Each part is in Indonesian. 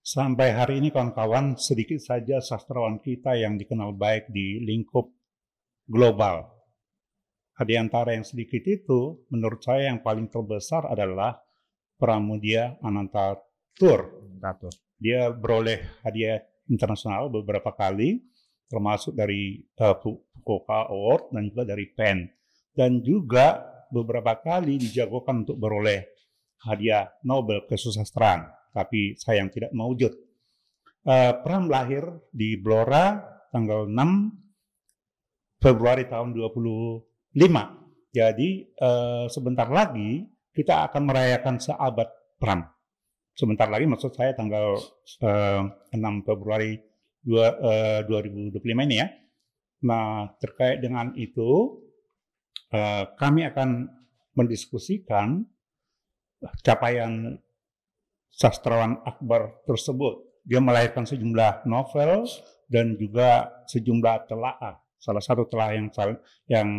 Sampai hari ini kawan-kawan, sedikit saja sastrawan kita yang dikenal baik di lingkup global. Di antara yang sedikit itu, menurut saya yang paling terbesar adalah Pramudia Anantatur. Dia beroleh hadiah internasional beberapa kali, termasuk dari Fukuoka Award dan juga dari PEN. Dan juga beberapa kali dijagokan untuk beroleh hadiah Nobel kesusastraan, tapi sayang tidak mewujud. Pram lahir di Blora tanggal 6 Februari tahun 25. Jadi sebentar lagi kita akan merayakan seabad Pram. Sebentar lagi, maksud saya tanggal 6 Februari 2025 ini ya. Nah, terkait dengan itu, kami akan mendiskusikan capaian sastrawan akbar tersebut. Dia melahirkan sejumlah novel dan juga sejumlah telaah. Salah satu telaah yang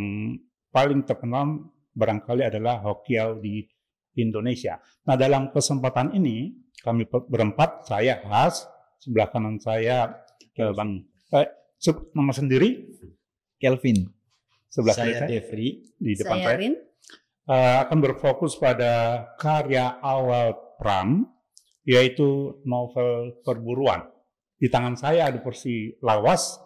paling terkenal barangkali adalah Hokiau di Indonesia. Nah, dalam kesempatan ini kami berempat, saya Has, sebelah kanan saya Bang nama sendiri Kelvin, sebelah saya kiri Devri, di depan saya saya Rin. Akan berfokus pada karya awal Pram, yaitu novel perburuan. Di tangan saya ada versi lawas.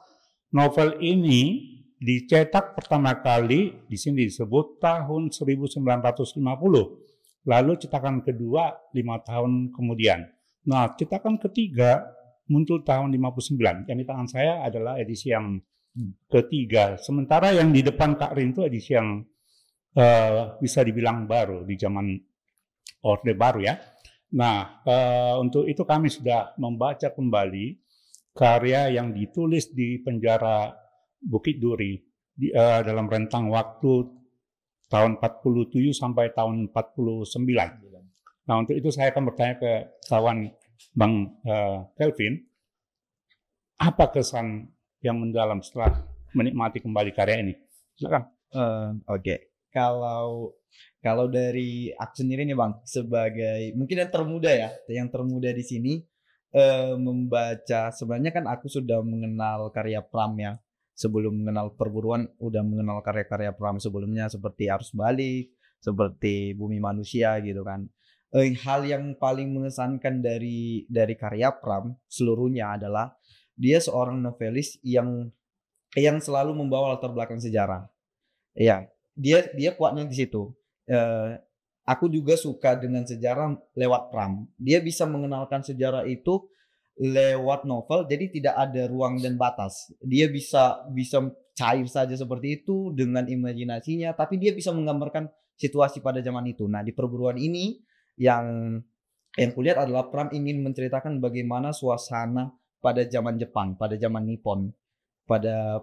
Novel ini dicetak pertama kali di sini disebut tahun 1950. Lalu cetakan kedua 5 tahun kemudian. Nah, cetakan ketiga muncul tahun 59. Yang di tangan saya adalah edisi yang ketiga. Sementara yang di depan Kak Rin itu edisi yang bisa dibilang baru di zaman Orde Baru ya. Nah, untuk itu kami sudah membaca kembali karya yang ditulis di penjara Bukit Duri dalam rentang waktu tahun 47 sampai tahun 49. Nah, untuk itu saya akan bertanya ke kawan Bang Kelvin, apa kesan yang mendalam setelah menikmati kembali karya ini? Silakan. Oke. Kalau dari aku sendiri nih Bang, sebagai mungkin yang termuda di sini, membaca, sebenarnya kan aku sudah mengenal karya Pram ya. Sebelum mengenal perburuan, udah mengenal karya-karya Pram sebelumnya seperti Arus Balik, seperti Bumi Manusia gitu kan. Hal yang paling mengesankan dari karya Pram seluruhnya adalah dia seorang novelis yang selalu membawa latar belakang sejarah. Ya, dia kuatnya di situ. Aku juga suka dengan sejarah lewat Pram. Dia bisa mengenalkan sejarah itu lewat novel, jadi tidak ada ruang dan batas. Dia bisa cair saja seperti itu dengan imajinasinya, tapi dia bisa menggambarkan situasi pada zaman itu. Nah, di perburuan ini yang kulihat adalah Pram ingin menceritakan bagaimana suasana pada zaman Jepang, pada zaman Nippon, pada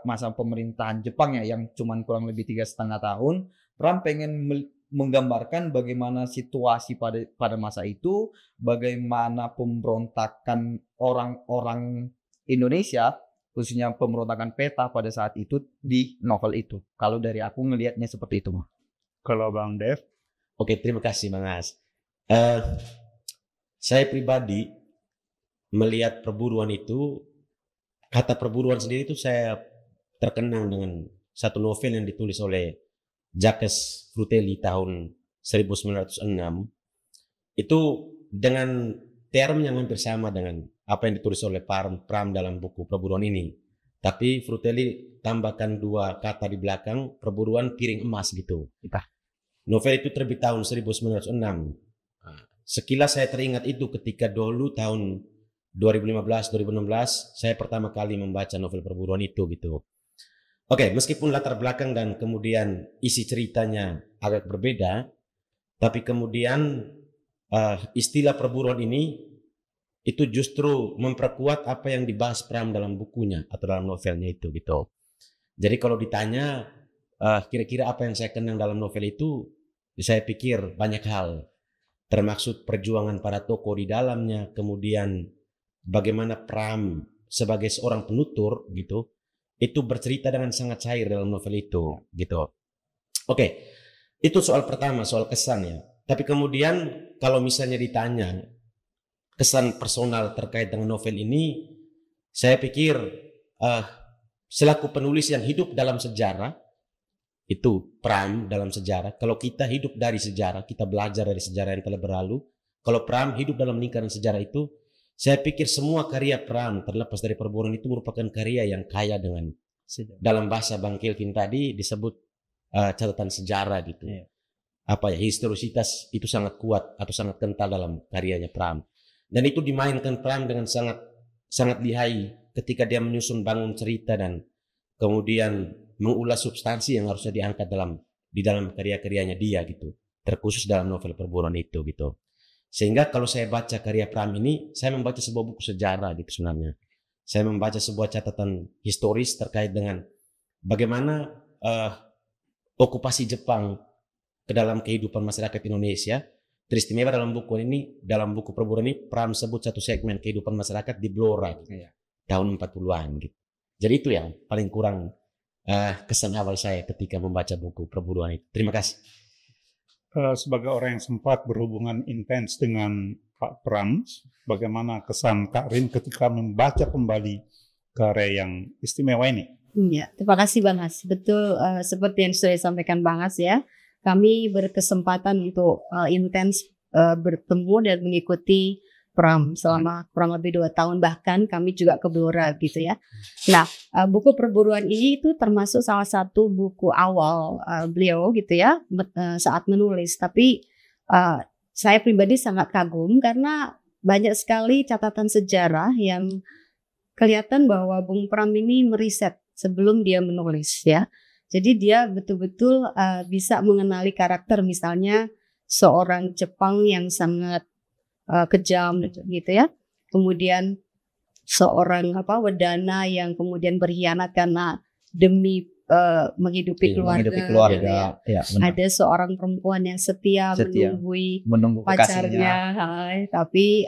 masa pemerintahan Jepang ya, yang cuman kurang lebih 3,5 tahun. Pram pengen menggambarkan bagaimana situasi pada masa itu, bagaimana pemberontakan orang-orang Indonesia, khususnya pemberontakan PETA pada saat itu di novel itu. Kalau dari aku ngelihatnya seperti itu. Kalau Bang Dev? Oke, terima kasih Bang As. Saya pribadi melihat perburuan itu, kata perburuan sendiri itu saya terkenang dengan satu novel yang ditulis oleh Jacques Frutelli tahun 1906. Itu dengan term yang hampir sama dengan apa yang ditulis oleh Pram dalam buku perburuan ini. Tapi Frutelli tambahkan 2 kata di belakang, perburuan piring emas gitu. Novel itu terbit tahun 1906. Sekilas saya teringat itu ketika dulu tahun 2015-2016 saya pertama kali membaca novel perburuan itu gitu. Oke, meskipun latar belakang dan kemudian isi ceritanya agak berbeda, tapi kemudian istilah perburuan ini itu justru memperkuat apa yang dibahas Pram dalam bukunya atau dalam novelnya itu gitu. Jadi kalau ditanya kira-kira apa yang saya kenang dalam novel itu, saya pikir banyak hal, termasuk perjuangan para tokoh di dalamnya, kemudian bagaimana Pram sebagai seorang penutur gitu, itu bercerita dengan sangat cair dalam novel itu gitu. Oke, itu soal pertama, soal kesan ya. Tapi kemudian kalau misalnya ditanya kesan personal terkait dengan novel ini, saya pikir selaku penulis yang hidup dalam sejarah, itu Pram dalam sejarah. Kalau kita hidup dari sejarah, kita belajar dari sejarah yang telah berlalu. Kalau Pram hidup dalam lingkaran sejarah itu, saya pikir semua karya Pram terlepas dari Perburuan itu merupakan karya yang kaya dengan, dalam bahasa Bang Kelvin tadi disebut catatan sejarah gitu. Historisitas itu sangat kuat atau sangat kental dalam karyanya Pram. Dan itu dimainkan Pram dengan sangat lihai ketika dia menyusun bangun cerita dan kemudian mengulas substansi yang harusnya diangkat di dalam karya-karyanya dia gitu. Terkhusus dalam novel Perburuan itu gitu. Sehingga kalau saya baca karya Pram ini, saya membaca sebuah buku sejarah gitu sebenarnya. Saya membaca sebuah catatan historis terkait dengan bagaimana okupasi Jepang ke dalam kehidupan masyarakat Indonesia. Teristimewa dalam buku Perburuan ini, Pram sebut satu segmen kehidupan masyarakat di Blora gitu, tahun 40-an gitu. Jadi itu yang paling kurang kesan awal saya ketika membaca buku Perburuan itu. Terima kasih. Sebagai orang yang sempat berhubungan intens dengan Pak Pram, bagaimana kesan Kak Rin ketika membaca kembali karya yang istimewa ini? Ya, terima kasih Bang Has. Betul, seperti yang sudah disampaikan Bang Has ya, kami berkesempatan untuk intens bertemu dan mengikuti Pram selama kurang lebih 2 tahun, bahkan kami juga ke Blora gitu ya. Nah, buku Perburuan ini itu termasuk salah satu buku awal beliau gitu ya saat menulis. Tapi saya pribadi sangat kagum karena banyak sekali catatan sejarah yang kelihatan bahwa Bung Pram ini meriset sebelum dia menulis ya. Jadi dia betul-betul bisa mengenali karakter, misalnya seorang Jepang yang sangat kejam gitu ya. Kemudian seorang Wedana yang kemudian berkhianat karena demi menghidupi keluarga. Ya, ada seorang perempuan yang setia menunggu pacarnya, tapi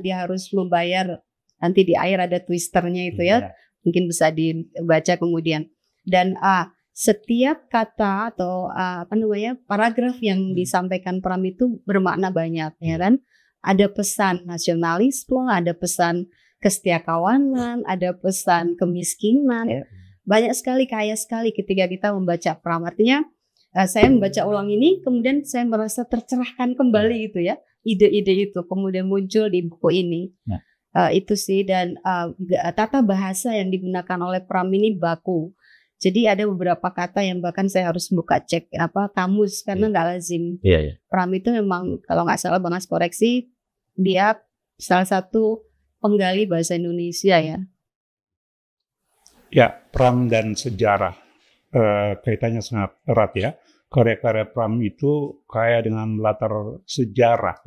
dia harus membayar, nanti di akhir ada twisternya itu ya. Mungkin bisa dibaca kemudian. Dan setiap kata atau paragraf yang disampaikan Pram itu bermakna banyak ya kan. Ada pesan nasionalisme, ada pesan kesetiakawanan, ada pesan kemiskinan. Banyak sekali, kaya sekali ketika kita membaca Pram. Artinya saya membaca ulang ini, kemudian saya merasa tercerahkan kembali gitu ya. Ide-ide itu kemudian muncul di buku ini. Itu sih, dan tata bahasa yang digunakan oleh Pram ini baku. Jadi ada beberapa kata yang bahkan saya harus buka cek kamus karena nggak lazim. Pram itu memang kalau nggak salah Bang As koreksi, dia salah satu penggali bahasa Indonesia ya. Ya, Pram dan sejarah kaitannya sangat erat ya. Karya-karya Pram itu kaya dengan latar sejarah.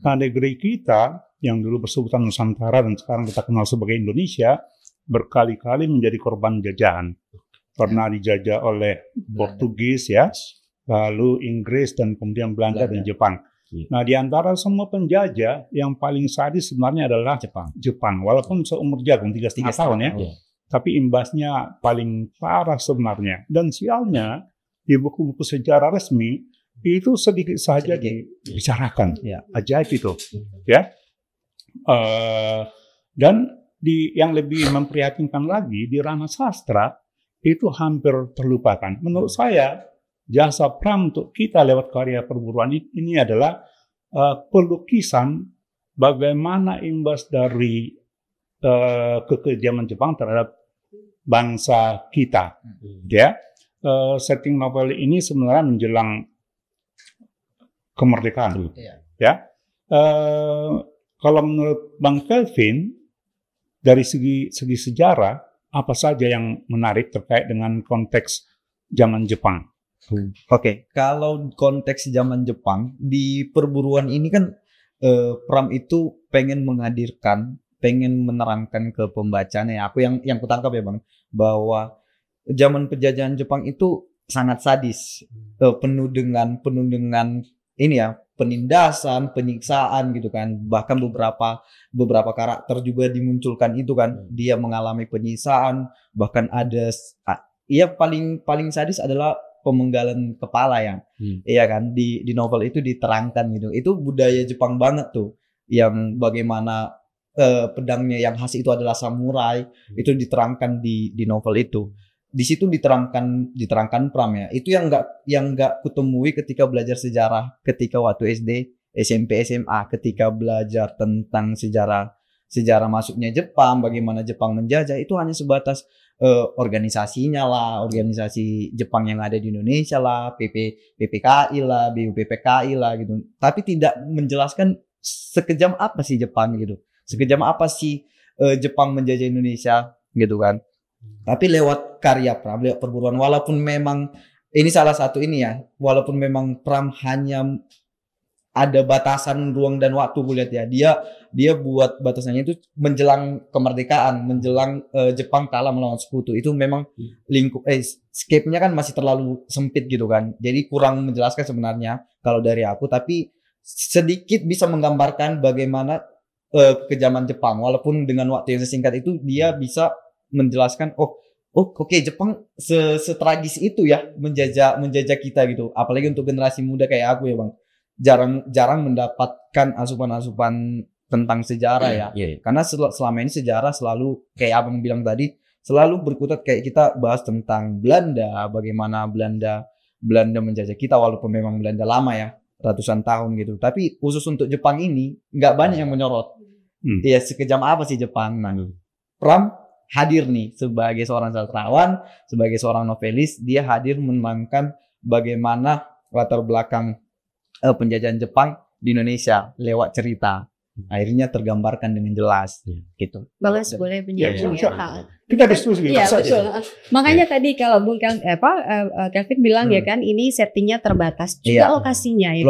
Nah, negeri kita yang dulu bersebutan Nusantara dan sekarang kita kenal sebagai Indonesia berkali-kali menjadi korban jajahan. Pernah dijajah oleh Portugis ya, lalu Inggris dan kemudian Belanda dan Jepang. Nah, di antara semua penjajah yang paling sadis sebenarnya adalah Jepang. Walaupun seumur jagung 3,5 tahun ya, tapi imbasnya paling parah sebenarnya. Dan sialnya di buku-buku sejarah resmi itu sedikit saja dibicarakan. Ajaib itu, ya. Dan yang lebih memprihatinkan lagi di ranah sastra itu hampir terlupakan. Menurut saya, jasa Pram untuk kita lewat karya Perburuan ini adalah pelukisan bagaimana imbas dari kekejaman Jepang terhadap bangsa kita. Ya, setting novel ini sebenarnya menjelang kemerdekaan. Ya, kalau menurut Bang Kelvin, dari segi sejarah, apa saja yang menarik terkait dengan konteks zaman Jepang? Oke, kalau konteks zaman Jepang di Perburuan ini kan Pram itu pengen menerangkan ke pembacanya. Aku yang kutangkap ya Bang, bahwa zaman penjajahan Jepang itu sangat sadis, penuh dengan ini ya, penindasan, penyiksaan gitu kan. Bahkan beberapa karakter juga dimunculkan itu kan, dia mengalami penyiksaan, bahkan ada paling sadis adalah pemenggalan kepala ya. Iya kan, di novel itu diterangkan gitu. Itu budaya Jepang banget tuh. yang bagaimana pedangnya yang khas itu adalah samurai, itu diterangkan di novel itu. Di situ diterangkan Pram ya. Itu yang nggak kutemui ketika belajar sejarah ketika waktu SD, SMP, SMA, ketika belajar tentang sejarah masuknya Jepang, bagaimana Jepang menjajah, itu hanya sebatas organisasinya lah, organisasi Jepang yang ada di Indonesia lah, PPKI lah, BUPPKI lah gitu. Tapi tidak menjelaskan sekejam apa sih Jepang gitu. Sekejam apa sih Jepang menjajah Indonesia gitu kan. Tapi lewat karya Pram, lewat perburuan, walaupun memang ini salah satu ini ya, walaupun memang Pram hanya ada batasan ruang dan waktu, gue lihat ya, dia buat batasannya itu menjelang kemerdekaan, menjelang Jepang kalah melawan sekutu. Itu memang scape-nya kan masih terlalu sempit gitu kan, jadi kurang menjelaskan sebenarnya kalau dari aku. Tapi sedikit bisa menggambarkan bagaimana kekejaman Jepang, walaupun dengan waktu yang sesingkat itu dia bisa menjelaskan oke, Jepang setragis itu ya menjajah kita gitu. Apalagi untuk generasi muda kayak aku ya Bang, jarang mendapatkan asupan-asupan tentang sejarah ya. Karena selama ini sejarah selalu kayak Abang bilang tadi, selalu berkutat kayak kita bahas tentang Belanda, bagaimana Belanda menjajah kita, walaupun memang Belanda lama ya, ratusan tahun gitu. Tapi khusus untuk Jepang ini nggak banyak yang menyorot. Ya sekejam apa sih Jepang? Nah, Pram hadir nih sebagai seorang sastrawan, sebagai seorang novelis, dia hadir menerangkan bagaimana latar belakang penjajahan Jepang di Indonesia lewat cerita. Akhirnya tergambarkan dengan jelas gitu. Bagus, boleh menyambung ya. Kita diskusi. Iya betul. Makanya tadi kalau Bung Kelvin bilang ya kan, ini settingnya terbatas juga lokasinya ya.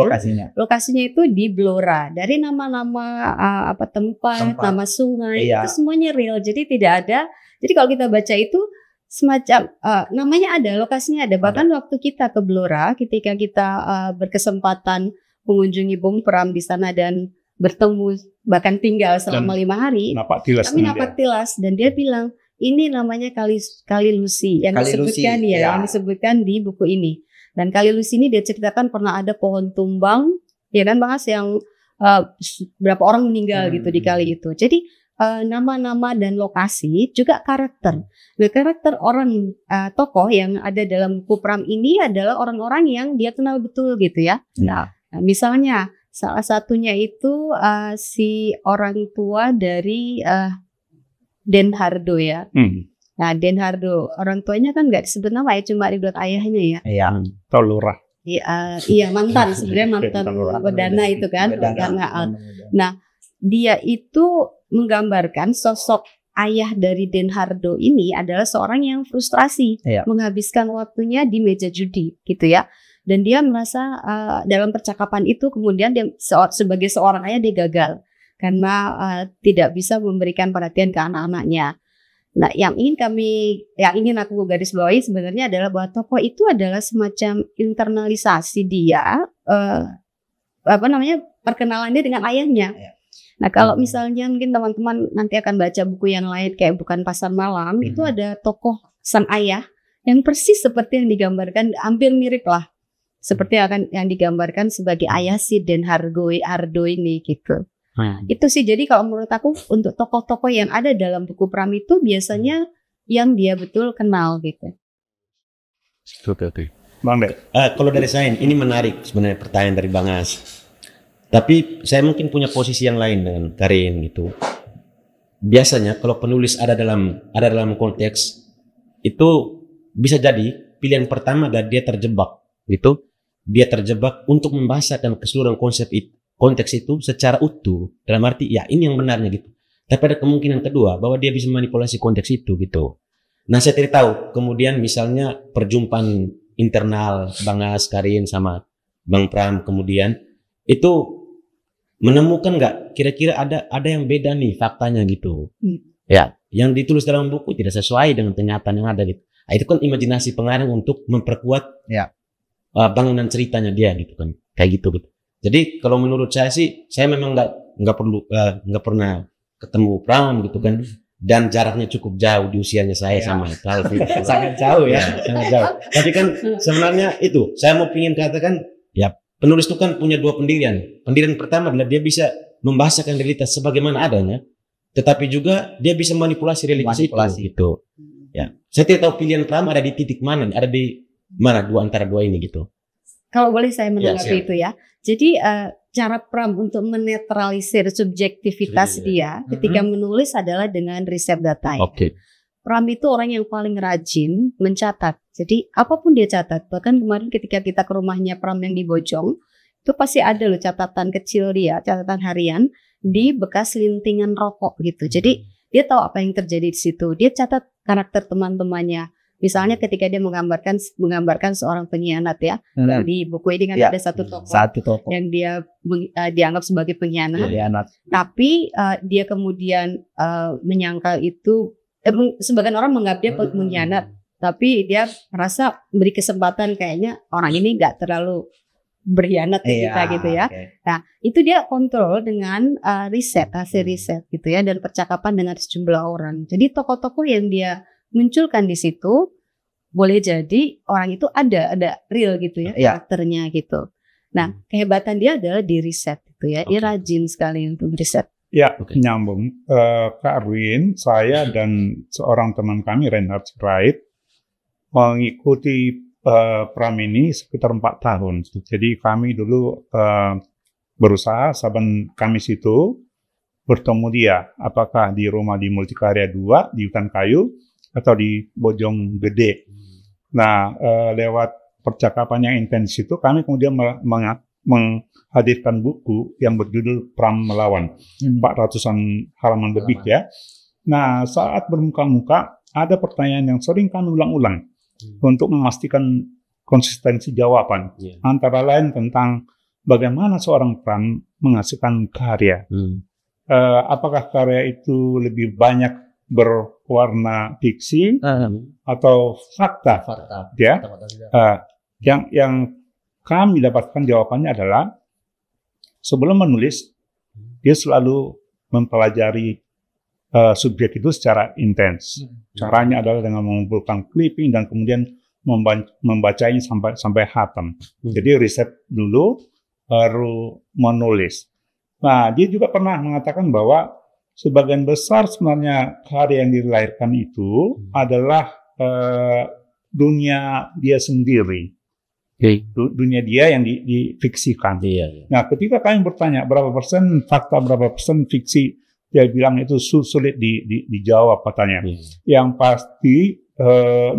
Lokasinya itu di Blora. Dari nama-nama tempat, nama sungai itu semuanya real. Jadi tidak ada. Jadi kalau kita baca itu semacam namanya ada, lokasinya ada. Bahkan waktu kita ke Blora, ketika kita berkesempatan mengunjungi Bung Pram di sana dan bertemu bahkan tinggal selama 5 hari, kami napak tilas dan dia bilang ini namanya Kali Lusi yang disebutkan yang disebutkan di buku ini. Dan Kali Lusi ini dia ceritakan pernah ada pohon tumbang ya kan Bang, yang berapa orang meninggal gitu di kali itu. Jadi nama-nama dan lokasi juga karakter. Nah, karakter orang tokoh yang ada dalam buku Pram ini adalah orang-orang yang dia kenal betul gitu ya. Nah, misalnya salah satunya itu si orang tua dari Den Hardo ya. Nah, Den Hardo orang tuanya kan nggak disebut nama ya, cuma disebut ayahnya ya. Iya, Tolura. Iya mantan, sebenarnya mantan Wedana itu kan. Nah, dia itu menggambarkan sosok ayah dari Den Hardo ini adalah seorang yang frustrasi, menghabiskan waktunya di meja judi gitu ya. Dan dia merasa dalam percakapan itu kemudian dia sebagai seorang ayah dia gagal karena tidak bisa memberikan perhatian ke anak-anaknya. Nah, yang ingin aku garis bawahi sebenarnya adalah bahwa tokoh itu adalah semacam internalisasi dia perkenalan dia dengan ayahnya. Nah, kalau misalnya mungkin teman-teman nanti akan baca buku yang lain kayak Bukan Pasar Malam, itu ada tokoh sang ayah yang persis seperti yang digambarkan, hampir mirip lah seperti yang digambarkan sebagai ayah si Den Hardo ini gitu. Itu sih, jadi kalau menurut aku untuk tokoh-tokoh yang ada dalam buku Pram itu biasanya yang dia betul kenal gitu. Bang Dek. Kalau dari saya ini menarik sebenarnya pertanyaan dari Bang As. Tapi saya mungkin punya posisi yang lain dengan Karin gitu. Biasanya kalau penulis ada dalam konteks itu bisa jadi pilihan pertama dan dia terjebak gitu. Dia terjebak untuk membahasakan keseluruhan konteks itu secara utuh. Dalam arti ya ini yang benarnya gitu. Tapi ada kemungkinan kedua bahwa dia bisa manipulasi konteks itu gitu. Nah, saya tidak tahu kemudian misalnya perjumpaan internal Bang As, Karin sama Bang Pram kemudian itu menemukan nggak kira-kira ada yang beda nih faktanya gitu. Ya, yang ditulis dalam buku tidak sesuai dengan kenyataan yang ada gitu. Nah, itu kan imajinasi pengarang untuk memperkuat bangunan ceritanya dia gitu kan, kayak gitu. Jadi kalau menurut saya sih, saya memang nggak pernah ketemu Pram gitu kan, dan jaraknya cukup jauh di usianya saya sama Calvin. Sangat jauh ya, sangat jauh. Tapi kan sebenarnya itu saya mau pingin katakan ya, penulis itu kan punya dua pendirian. Pendirian pertama adalah dia bisa membahasakan realitas sebagaimana adanya, tetapi juga dia bisa manipulasi realitas itu gitu. Ya, saya tidak tahu pilihan Pram ada di titik mana, ada di mana antara dua ini gitu. Kalau boleh saya menanggapi itu ya. Jadi cara Pram untuk menetralisir subjektivitas dia ketika menulis adalah dengan riset data. Oke. Pram itu orang yang paling rajin mencatat. Jadi apapun dia catat. Bahkan kemarin ketika kita ke rumahnya Pram yang di Bojong, itu pasti ada loh catatan kecil dia, catatan harian di bekas lintingan rokok gitu. Jadi dia tahu apa yang terjadi di situ. Dia catat karakter teman-temannya. Misalnya ketika dia menggambarkan seorang pengkhianat ya. Di buku ini kan ada satu tokoh yang dia dianggap sebagai pengkhianat. Tapi dia kemudian menyangkal itu sebagian orang menganggap dia pengkhianat, tapi dia merasa beri kesempatan kayaknya orang ini nggak terlalu berkhianat ke kita gitu ya. Nah itu dia kontrol dengan hasil riset gitu ya, dan percakapan dengan sejumlah orang. Jadi tokoh-tokoh yang dia munculkan di situ boleh jadi orang itu ada real gitu ya karakternya gitu. Nah kehebatan dia adalah di riset gitu ya, dia rajin sekali untuk riset. Ya, nyambung. Kak Erwin, saya dan seorang teman kami, Reinhard Sirait, mengikuti Pram ini sekitar 4 tahun. Jadi kami dulu berusaha saban Kamis itu bertemu dia, apakah di rumah di Multikarya 2, di Hutan Kayu, atau di Bojong Gede. Nah, lewat percakapan yang intens itu, kami kemudian menghadirkan buku yang berjudul Pram Melawan, 400-an halaman lebih ya. Nah, saat bermuka-muka ada pertanyaan yang sering kami ulang-ulang untuk memastikan konsistensi jawaban. Antara lain tentang bagaimana seorang Pram menghasilkan karya. Apakah karya itu lebih banyak berwarna fiksi atau fakta? Ya. Yang kami dapatkan jawabannya adalah sebelum menulis dia selalu mempelajari subjek itu secara intens. Caranya adalah dengan mengumpulkan clipping dan kemudian membacanya sampai hatam. Jadi riset dulu baru menulis. Nah, dia juga pernah mengatakan bahwa sebagian besar sebenarnya karya yang dilahirkan itu adalah dunia dia sendiri. Dunia dia yang difiksikan. Nah, ketika kami bertanya berapa persen fakta, berapa persen fiksi, dia bilang itu sulit dijawab katanya. Yang pasti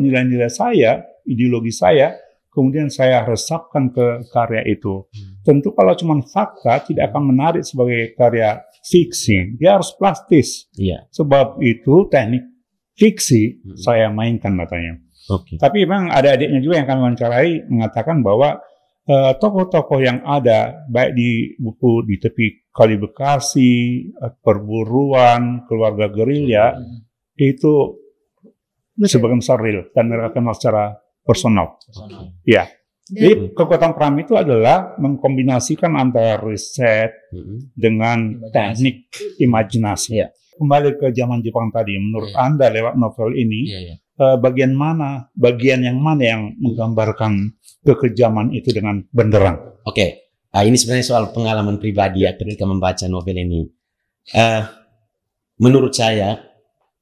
nilai-nilai saya, ideologi saya, kemudian saya resapkan ke karya itu. Tentu kalau cuma fakta tidak akan menarik sebagai karya fiksi. Dia harus plastis. Sebab itu teknik fiksi saya mainkan katanya. Tapi memang ada adiknya juga yang kami wawancarai mengatakan bahwa tokoh-tokoh yang ada baik di buku di tepi Kali Bekasi, perburuan, keluarga gerilya itu sebagian besar real dan mereka kenal secara personal. Ya. Jadi kekuatan Pram itu adalah mengkombinasikan antara riset dengan teknik imajinasi. Kembali ke zaman Jepang tadi, menurut Anda lewat novel ini bagian yang mana yang menggambarkan kekejaman itu dengan benderang? Ini sebenarnya soal pengalaman pribadi ya ketika membaca novel ini. Menurut saya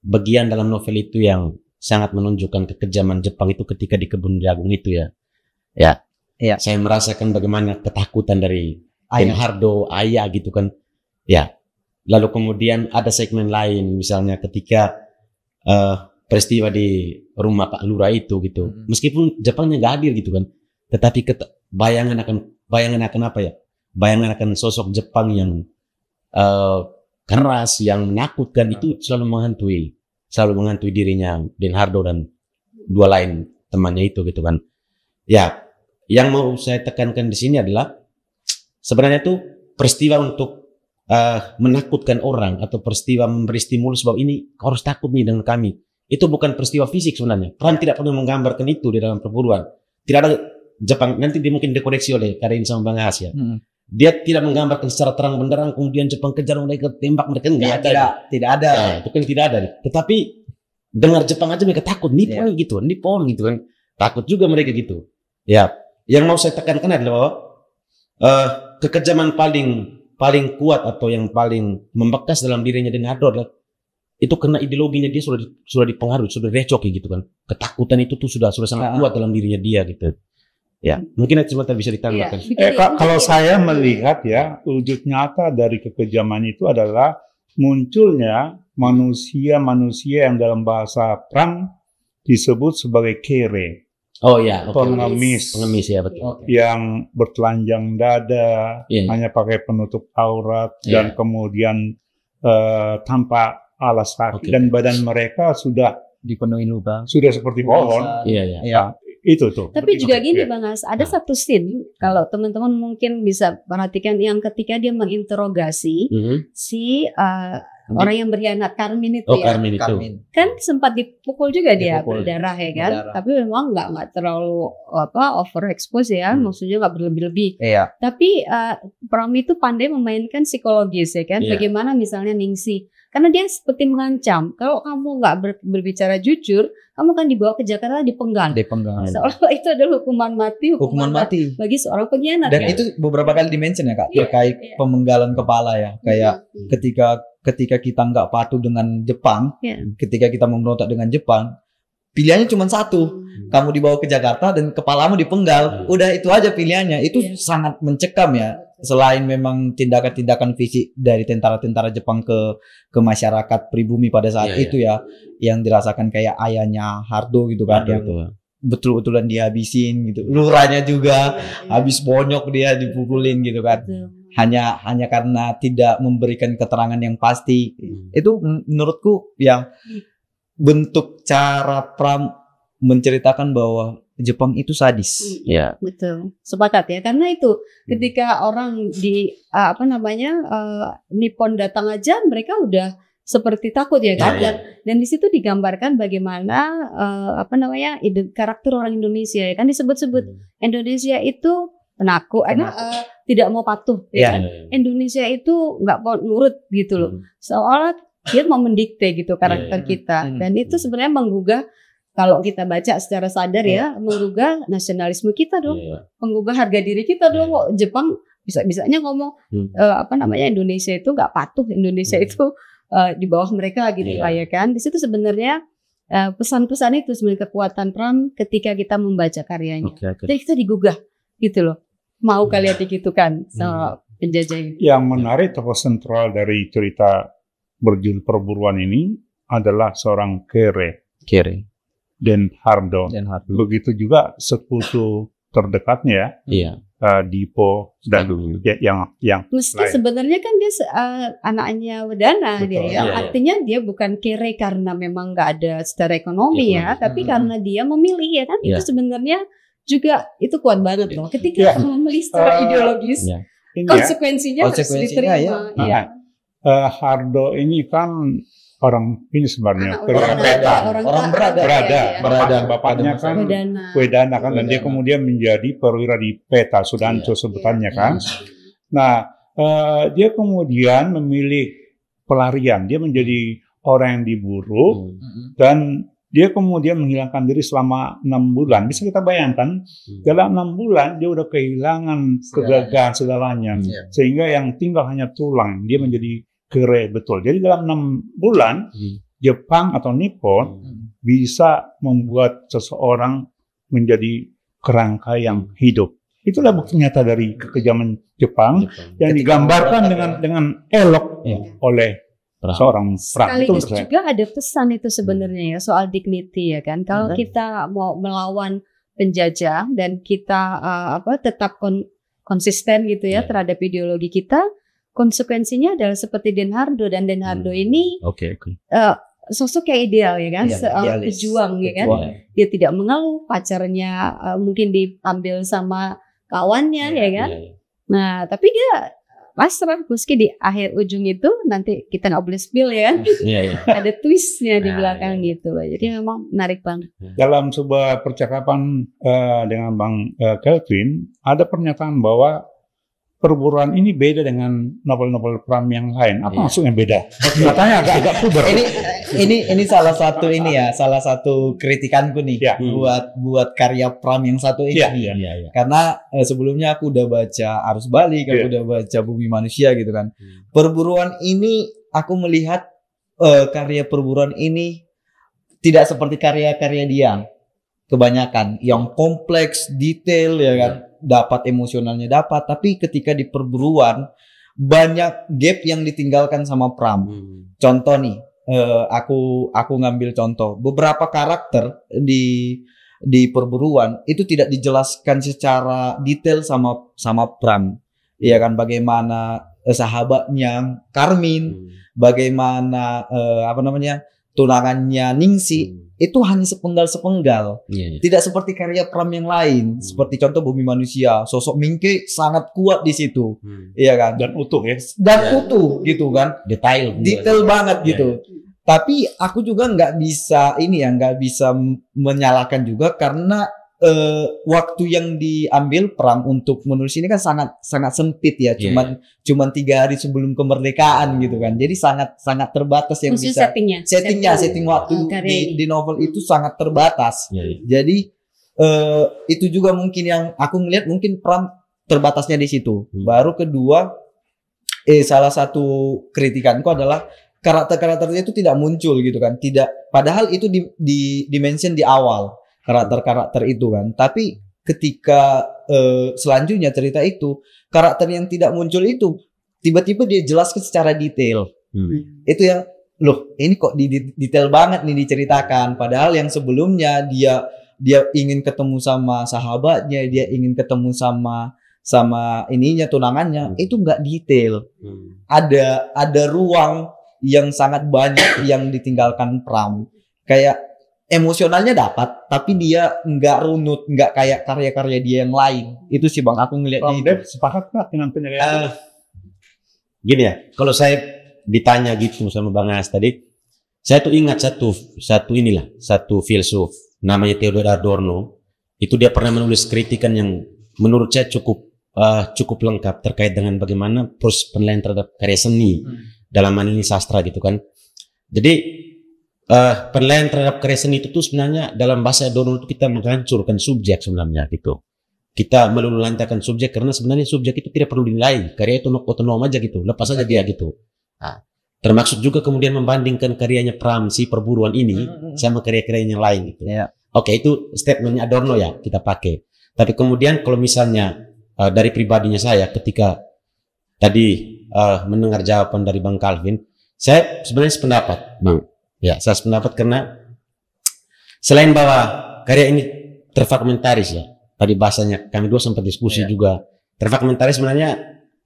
bagian dalam novel itu yang sangat menunjukkan kekejaman Jepang itu ketika di kebun jagung itu ya. Saya merasakan bagaimana ketakutan dari Denhardo, ayah gitu kan. Lalu kemudian ada segmen lain misalnya ketika peristiwa di rumah Pak Lurah itu gitu. Meskipun Jepangnya nggak hadir gitu kan, tetapi bayangan akan apa ya? Bayangan akan sosok Jepang yang keras, yang menakutkan itu selalu menghantui dirinya Denhardo dan dua lain temannya itu gitu kan. Yang mau saya tekankan di sini adalah sebenarnya itu peristiwa untuk menakutkan orang atau peristiwa memberi stimulus bahwa ini kau harus takut nih dengan kami. Itu bukan peristiwa fisik sebenarnya. Pram tidak pernah menggambarkan itu di dalam perburuan. Tidak ada Jepang, nanti dia mungkin dikoreksi oleh Karin sama Bang Has ya. Dia tidak menggambarkan secara terang benderang kemudian Jepang kejar mereka, tembak mereka, tidak ada. Itu kan tidak ada. Tetapi dengar Jepang aja mereka takut, Nippon gitu kan. Takut juga mereka gitu. Yang mau saya tekankan adalah bahwa kekejaman paling paling kuat atau yang paling membekas dalam dirinya Den Hardo adalah itu karena ideologinya dia sudah dipengaruhi, sudah recoki gitu kan. Ketakutan itu tuh sudah sangat kuat dalam dirinya dia gitu. Ya, mungkin sebentar bisa ditambahkan. Kalau saya melihat ya, wujud nyata dari kekejaman itu adalah munculnya manusia-manusia yang dalam bahasa perang disebut sebagai kere. Oh ya, pengemis ya betul. Yang bertelanjang dada, hanya pakai penutup aurat dan kemudian tanpa alas kaki dan badan mereka sudah dipenuhi lubang, sudah seperti pohon. Iya. Itu tuh. Tapi juga gini Bang Has, ada satu scene kalau teman-teman mungkin bisa perhatikan yang ketika dia menginterogasi si orang yang berkhianat, Karmin itu ya. Karmin. Kan sempat dipukul juga dia berdarah ya kan. Berdarah. Tapi memang nggak terlalu overexpose ya, maksudnya nggak berlebih-lebih. Iya. Tapi Pram itu pandai memainkan psikologis ya kan. Bagaimana misalnya Ningsih, karena dia seperti mengancam, kalau kamu nggak berbicara jujur, kamu kan dibawa ke Jakarta dipenggal. Seolah itu adalah hukuman mati bagi seorang pengkhianat. Dan kan? itu beberapa kali dimention ya Kak, terkait pemenggalan kepala ya. Kayak ketika kita nggak patuh dengan Jepang, ketika kita memberontak dengan Jepang, pilihannya cuma satu. Kamu dibawa ke Jakarta dan kepalamu dipenggal. Udah itu aja pilihannya. Itu sangat mencekam ya. Selain memang tindakan-tindakan fisik dari tentara-tentara Jepang ke masyarakat pribumi pada saat itu ya, yang dirasakan kayak ayahnya Hardo gitu kan, yang betul-betulan dihabisin gitu. Lurahnya juga habis bonyok dia dipukulin gitu kan. Hanya karena tidak memberikan keterangan yang pasti. Itu menurutku yang bentuk cara Pram menceritakan bahwa Jepang itu sadis. Ya. Betul. Sepakat ya. Karena itu ketika orang di Nippon datang aja mereka udah seperti takut ya kan. Dan di situ digambarkan bagaimana karakter orang Indonesia ya kan, disebut-sebut Indonesia itu penakut, tidak mau patuh ya kan. Indonesia itu nggak mau nurut gitu loh. Seolah dia mau mendikte gitu karakter kita. Dan itu sebenarnya menggugah, kalau kita baca secara sadar ya, menggugah nasionalisme kita dong, menggugah harga diri kita dong. Kok Jepang bisa-bisanya ngomong Indonesia itu nggak patuh, Indonesia itu di bawah mereka gitu ya kan. Di situ sebenarnya pesan-pesan itu sebenarnya kekuatan Pram ketika kita membaca karyanya. Jadi kita digugah gitu loh. Mau kalian digitukan sama penjajah ini. Yang menarik, tokoh sentral dari cerita berjudul Perburuan ini adalah seorang kere. Den Hardo. Begitu juga sekutu terdekatnya Dipo dan yang meski sebenarnya kan dia anaknya Wedana. Betul, dia ya. Artinya dia bukan kere karena memang nggak ada secara ekonomi tapi karena dia memilih ya kan. Itu sebenarnya juga itu kuat banget loh. Ketika memilih secara ideologis, konsekuensinya harus diterima. Hardo ini kan orang ini sebenarnya orang berada. Bapaknya kan Wedana kan, dan dia kemudian menjadi perwira di Peta Sudanco sebutannya kan. Nah, dia kemudian memilih pelarian. Dia menjadi orang yang diburu dan dia kemudian menghilangkan diri selama 6 bulan. Bisa kita bayangkan, dalam 6 bulan dia udah kehilangan kegagahan segalanya. Sehingga yang tinggal hanya tulang. Dia menjadi kere betul. Jadi dalam 6 bulan Jepang atau Nippon bisa membuat seseorang menjadi kerangka yang hidup. Itulah bukti nyata dari kekejaman Jepang yang digambarkan dengan elok oleh seorang Pram. Sekaligus juga ada pesan itu sebenarnya ya, soal dignity ya kan. Kalau kita mau melawan penjajah dan kita tetap konsisten gitu ya terhadap ideologi kita, konsekuensinya adalah seperti Den Hardo. Dan Den Hardo ini sosok yang ideal ya kan, seorang pejuang ya kan. Dia tidak mengeluh, pacarnya mungkin diambil sama kawannya ya kan. Nah tapi dia pasrah, meski di akhir ujung itu nanti kita nggak boleh spill ya kan. Ada twistnya di belakang gitu loh. Jadi memang menarik banget. Dalam sebuah percakapan dengan Bang Kelvin, ada pernyataan bahwa perburuan ini beda dengan novel-novel Pram yang lain. Apa Iya. maksudnya beda? Katanya agak puber. Ini salah satu ini ya, salah satu kritikanku nih Ya. buat karya Pram yang satu ini. Iya. Iya, iya. Karena sebelumnya aku udah baca Arus Balik, aku udah baca Bumi Manusia gitu kan. Perburuan ini aku melihat karya perburuan ini tidak seperti karya-karya dia. Kebanyakan yang kompleks, detail ya kan. Dapat emosionalnya dapat, tapi ketika di perburuan banyak gap yang ditinggalkan sama Pram. Contoh nih, aku ngambil contoh beberapa karakter di perburuan itu tidak dijelaskan secara detail sama Pram. Ya kan, bagaimana sahabatnya Karmin, bagaimana tunangannya Ningsi, itu hanya sepenggal-sepenggal. Iya. Tidak seperti karya Pram yang lain, seperti contoh Bumi Manusia, sosok Mingke sangat kuat di situ. Iya kan? Dan utuh ya. Dan utuh gitu kan. Detail banget gitu. Tapi aku juga nggak bisa menyalahkan juga karena waktu yang diambil Pram untuk menulis ini kan sangat sempit ya, cuman 3 hari sebelum kemerdekaan gitu kan. Jadi sangat terbatas yang Khusus bisa setting waktu di novel itu sangat terbatas. Jadi itu juga mungkin yang aku ngelihat mungkin Pram terbatasnya di situ. Baru kedua, salah satu kritikanku adalah karakter-karakternya itu tidak muncul gitu kan. Tidak, padahal itu di mention di awal. Karakter-karakter itu kan, tapi ketika selanjutnya cerita itu karakter yang tidak muncul itu tiba-tiba dia jelaskan secara detail. Itu yang loh, ini kok detail banget nih diceritakan, padahal yang sebelumnya dia ingin ketemu sama sahabatnya, dia ingin ketemu sama ininya tunangannya, itu nggak detail. Ada ruang yang sangat banyak yang ditinggalkan Pram, kayak emosionalnya dapat, tapi dia nggak runut, nggak kayak karya-karya dia yang lain. Itu sih Bang, aku ngelihatnya itu. Sepakat nggak dengan penilaian? Gini ya, kalau saya ditanya gitu sama Bang As tadi, saya tuh ingat satu filsuf namanya Theodor Adorno. Itu dia pernah menulis kritikan yang menurut saya cukup lengkap terkait dengan bagaimana proses penilaian terhadap karya seni dalam hal ini sastra gitu kan. Jadi penilaian terhadap karya seni itu tuh sebenarnya dalam bahasa Adorno itu kita menghancurkan subjek sebenarnya gitu. Kita meluluhlantakan subjek karena sebenarnya subjek itu tidak perlu dinilai. Karya itu otonom aja gitu, lepas aja dia gitu. Nah, termasuk juga kemudian membandingkan karyanya Pram si perburuan ini sama karya-karyanya yang lain gitu. Oke, itu statementnya Adorno ya kita pakai. Tapi kemudian kalau misalnya dari pribadinya saya ketika tadi mendengar jawaban dari Bang Calvin, saya sebenarnya sependapat Bang. Ya, saya sependapat karena selain bahwa karya ini terfragmentaris ya, tadi bahasanya kami dua sempat diskusi juga. Terfragmentaris sebenarnya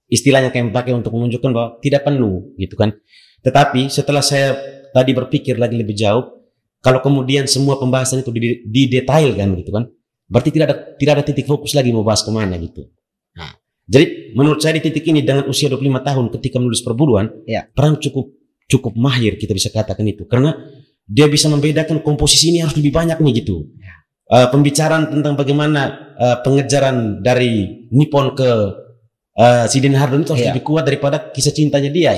istilahnya kami pakai untuk menunjukkan bahwa tidak penuh gitu kan. Tetapi setelah saya tadi berpikir lagi lebih jauh, kalau kemudian semua pembahasan itu didetailkan gitu kan, berarti tidak ada titik fokus lagi mau bahas kemana gitu. Nah, jadi menurut saya di titik ini dengan usia 25 tahun ketika menulis perburuan, Pram cukup mahir kita bisa katakan itu karena dia bisa membedakan komposisi ini harus lebih banyak nih gitu. Pembicaraan tentang bagaimana pengejaran dari Nippon ke si Den Hardon itu harus lebih kuat daripada kisah cintanya dia.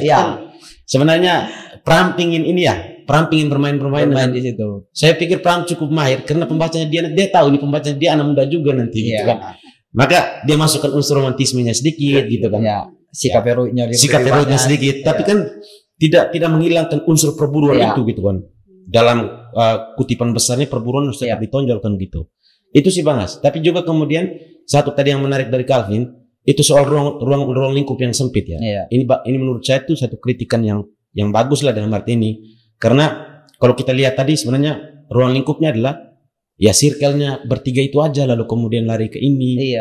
Sebenarnya Pram pingin bermain di situ. Saya pikir Pram cukup mahir karena pembacanya dia tahu ini pembacanya dia anak muda juga nanti gitu kan. Maka dia masukkan unsur romantismenya sedikit gitu kan. Sikap heroiknya sedikit, tapi kan tidak menghilangkan unsur perburuan itu gitu kan. Dalam kutipan besarnya perburuan harus tetap ditonjolkan gitu. Itu sih Bang As. Tapi juga kemudian satu tadi yang menarik dari Calvin itu soal ruang lingkup yang sempit ya. Ini menurut saya itu satu kritikan yang bagus lah dalam arti ini. Karena kalau kita lihat tadi sebenarnya ruang lingkupnya adalah ya circle-nya bertiga itu aja lalu kemudian lari ke ini.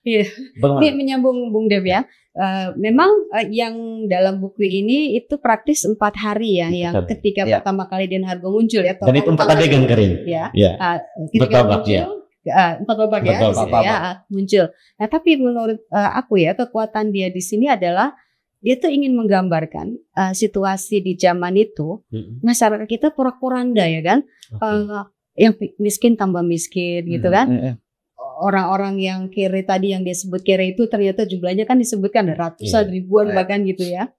Ini menyambung Bung Dev ya. Memang yang dalam buku ini itu praktis 4 hari ya, yang ketika pertama kali Den Hargo muncul ya. Dan itu 4 adegan Karin. Bertabak ya. 4 babak ya, muncul. Nah tapi menurut aku ya kekuatan dia di sini adalah dia tuh ingin menggambarkan situasi di zaman itu masyarakat kita porak-poranda ya kan, yang miskin tambah miskin gitu kan. orang-orang yang kere tadi yang dia sebut kere itu ternyata jumlahnya kan disebutkan ratusan ribuan bahkan gitu ya.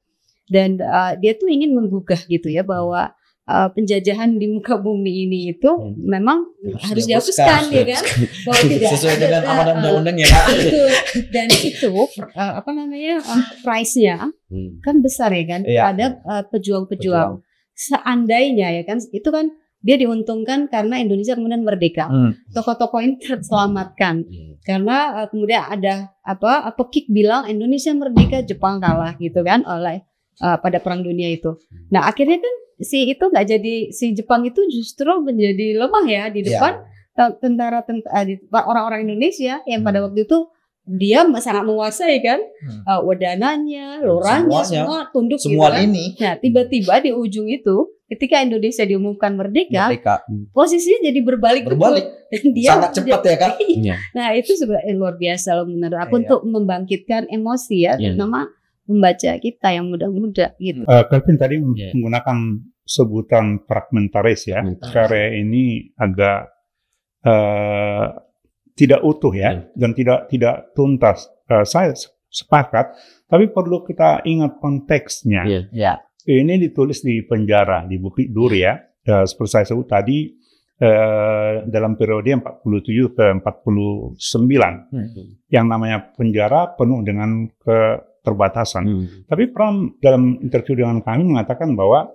Dan dia tuh ingin menggugah gitu ya bahwa penjajahan di muka bumi ini itu memang harus dihapuskan ya kan, bahwa tidak sesuai dengan amanat undang-undang ya. Dan itu price-nya kan besar ya kan pada pejuang-pejuang. Seandainya ya kan itu kan dia diuntungkan karena Indonesia kemudian merdeka. Tokoh-tokoh ini terselamatkan karena kemudian ada Kik bilang Indonesia merdeka, Jepang kalah gitu kan oleh pada perang dunia itu. Nah akhirnya kan si Jepang itu justru menjadi lemah ya di depan tentara orang-orang Indonesia yang pada waktu itu dia sangat menguasai kan, wadananya, loranya, semua tunduk semua gitu kan. ini. Nah tiba-tiba di ujung itu ketika Indonesia diumumkan merdeka. Posisinya jadi berbalik. Dan dia sangat cepat ya kan. Nah itu sebenarnya luar biasa loh menurut aku untuk membangkitkan emosi ya, terutama membaca kita yang muda-muda gitu. Kelvin tadi menggunakan sebutan fragmentaris ya. Karya ini agak tidak utuh ya dan tidak tuntas. Saya sepakat, tapi perlu kita ingat konteksnya. Ini ditulis di penjara di Bukit Duri ya. Seperti saya sebut tadi dalam periode 47 ke 49. Yang namanya penjara penuh dengan keterbatasan. Tapi Pram dalam interview dengan kami mengatakan bahwa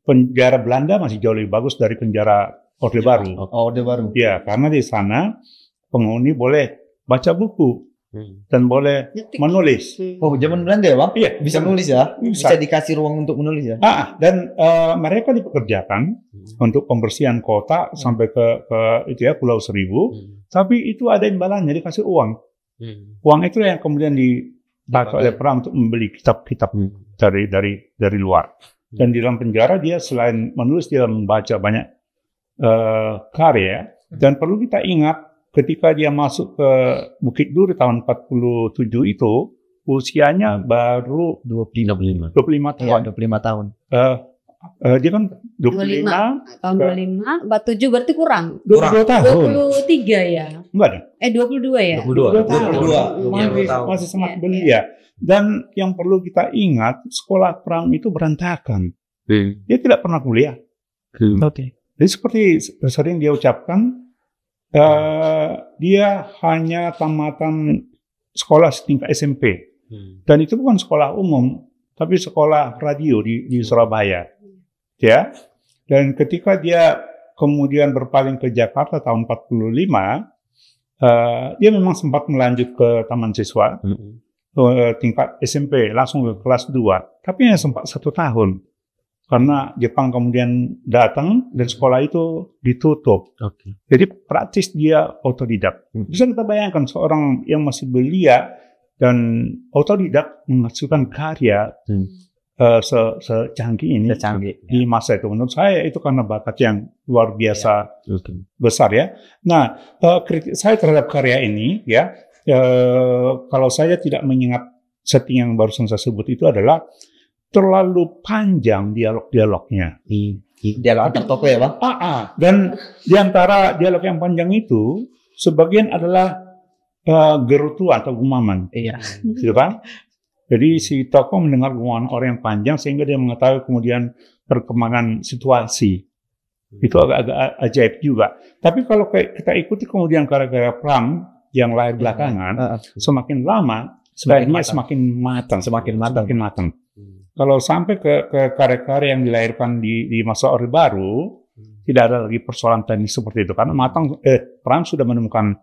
penjara Belanda masih jauh lebih bagus dari penjara Orde Baru. Orde Baru. Ya, karena di sana penghuni boleh baca buku dan boleh menulis. Oh, zaman Belanda ya, Bang? Iya, bisa menulis ya? Bisa dikasih ruang untuk menulis ya? Dan mereka dipekerjakan untuk pembersihan kota sampai ke itu ya Pulau Seribu. Tapi itu ada imbalannya, dikasih uang. Uang itu yang kemudian dipakai oleh Pram untuk membeli kitab-kitab dari luar. Dan di dalam penjara dia selain menulis dia membaca banyak karya. Dan perlu kita ingat ketika dia masuk ke Bukit Duri tahun 47 itu usianya baru 25 tahun. 25 tahun. Dia kan 25 tahun 25, 47 berarti kurang. 22 tahun. 23 ya. Enggak ada. 22 ya. 22 tahun. Masih sangat belia. Dan yang perlu kita ingat, sekolah Pram itu berantakan. Dia tidak pernah kuliah. Jadi seperti sering dia ucapkan, dia hanya tamatan sekolah setingkat SMP. Dan itu bukan sekolah umum, tapi sekolah radio di Surabaya. Ya. Dan ketika dia kemudian berpaling ke Jakarta tahun 45, dia memang sempat melanjut ke taman siswa. Tingkat SMP langsung ke kelas 2, tapi hanya sempat 1 tahun karena Jepang kemudian datang dan sekolah itu ditutup. Jadi praktis dia otodidak. Bisa kita bayangkan seorang yang masih belia dan otodidak menghasilkan karya secanggih ini di masa itu. Menurut saya itu karena bakat yang luar biasa besar ya. Nah, kritik saya terhadap karya ini ya. Kalau saya tidak mengingat setting yang barusan saya sebut itu adalah terlalu panjang dialog-dialognya. Dialog antar tokoh ya, Bang? Dan di antara dialog yang panjang itu, sebagian adalah gerutuan atau gumaman. Gitu kan? Jadi si tokoh mendengar gumaman orang yang panjang sehingga dia mengetahui kemudian perkembangan situasi. Itu agak-agak ajaib juga. Tapi kalau kita ikuti kemudian karya-karya Pram yang lahir belakangan, semakin lama semakin matang. Kalau sampai ke karya-karya yang dilahirkan di masa Orde Baru, tidak ada lagi persoalan teknis seperti itu karena Pram sudah menemukan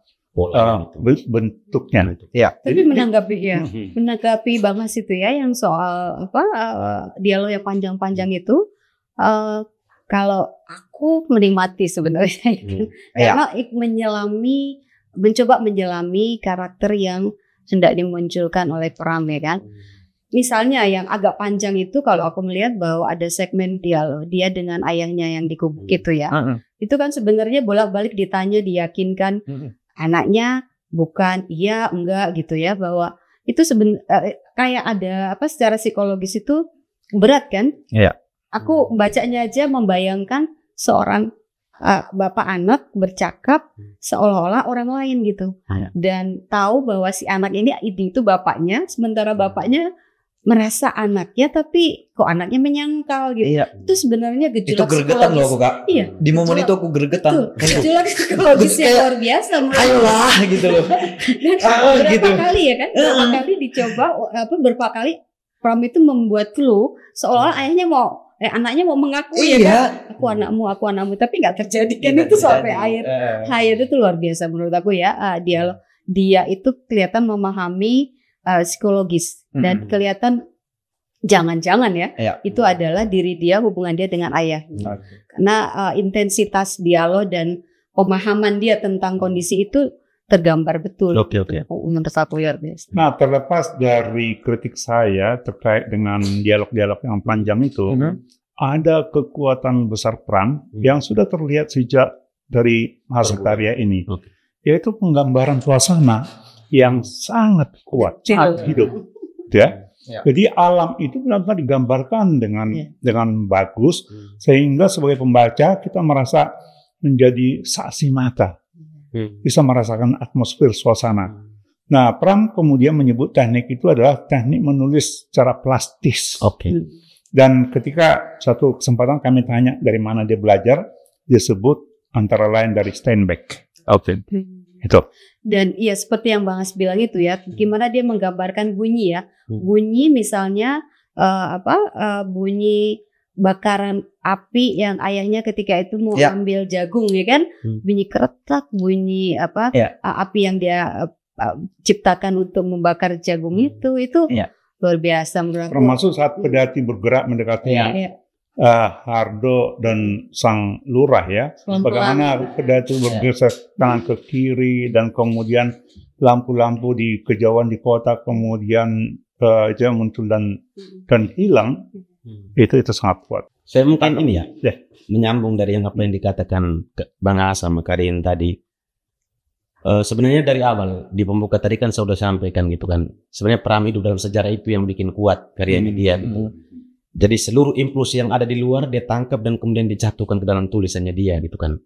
bentuknya. Tapi menanggapi Bang Mas itu ya yang soal dialog yang panjang-panjang itu, kalau aku menikmati sebenarnya karena mencoba menyelami karakter yang hendak dimunculkan oleh Pram ya kan. Misalnya yang agak panjang itu kalau aku melihat bahwa ada segmen dialog dia dengan ayahnya yang dikubuk itu ya. Itu kan sebenarnya bolak-balik ditanya diyakinkan anaknya bukan iya enggak gitu ya, bahwa itu kayak ada secara psikologis itu berat kan. Aku bacanya aja membayangkan seorang bapak anak bercakap seolah-olah orang lain gitu, dan tahu bahwa si anak ini itu bapaknya, sementara bapaknya merasa anaknya, tapi kok anaknya menyangkal gitu. Iya. Itu sebenarnya Itu gejolak gregetan loh psikologis. aku, Kak. Iya. Di momen itu aku gregetan. Gejolak psikologis yang luar biasa. Ayolah gitu loh. Berapa gitu. kali ya kan? Berapa kali dicoba, berapa kali Pram itu membuat clue seolah ayahnya anaknya mau mengakui ya kan? Aku anakmu, tapi nggak terjadi kan. Itu sampai akhir itu luar biasa menurut aku ya. Dia itu kelihatan memahami psikologis dan kelihatan jangan-jangan ya itu adalah diri dia, hubungan dia dengan ayah. Karena intensitas dialog dan pemahaman dia tentang kondisi itu tergambar betul. Oke. Menurut aku luar biasa. Nah, terlepas dari kritik saya terkait dengan dialog-dialog yang panjang itu, ada kekuatan besar Pram yang sudah terlihat sejak dari hasil karya ini, yaitu penggambaran suasana yang sangat kuat, sangat hidup, ya. Jadi alam itu benar-benar digambarkan dengan bagus, sehingga sebagai pembaca kita merasa menjadi saksi mata, bisa merasakan atmosfer suasana. Nah, Pram kemudian menyebut teknik itu adalah teknik menulis secara plastis. Dan ketika satu kesempatan kami tanya dari mana dia belajar, dia sebut antara lain dari Steinbeck. Itu. Dan iya seperti yang Bang As bilang itu ya, gimana dia menggambarkan bunyi ya. Bunyi misalnya bunyi bakaran api yang ayahnya ketika itu mau ambil jagung ya kan. Bunyi keretak, bunyi api yang dia ciptakan untuk membakar jagung itu luar biasa menurut aku. Termasuk saat pedati bergerak mendekati Hardo dan sang lurah ya. Bagaimana pedati bergeser tangan ke kiri dan kemudian lampu-lampu di kejauhan di kota kemudian itu muncul dan hilang. Itu sangat kuat. Saya mungkin ini ya, menyambung dari apa yang dikatakan Bang As sama Karin tadi. Sebenarnya dari awal di pembuka tadi kan saya sudah sampaikan gitu kan. Sebenarnya Pram hidup dalam sejarah itu yang bikin kuat karyanya dia gitu. Jadi seluruh impuls yang ada di luar dia tangkap dan kemudian dijatuhkan ke dalam tulisannya dia gitu kan.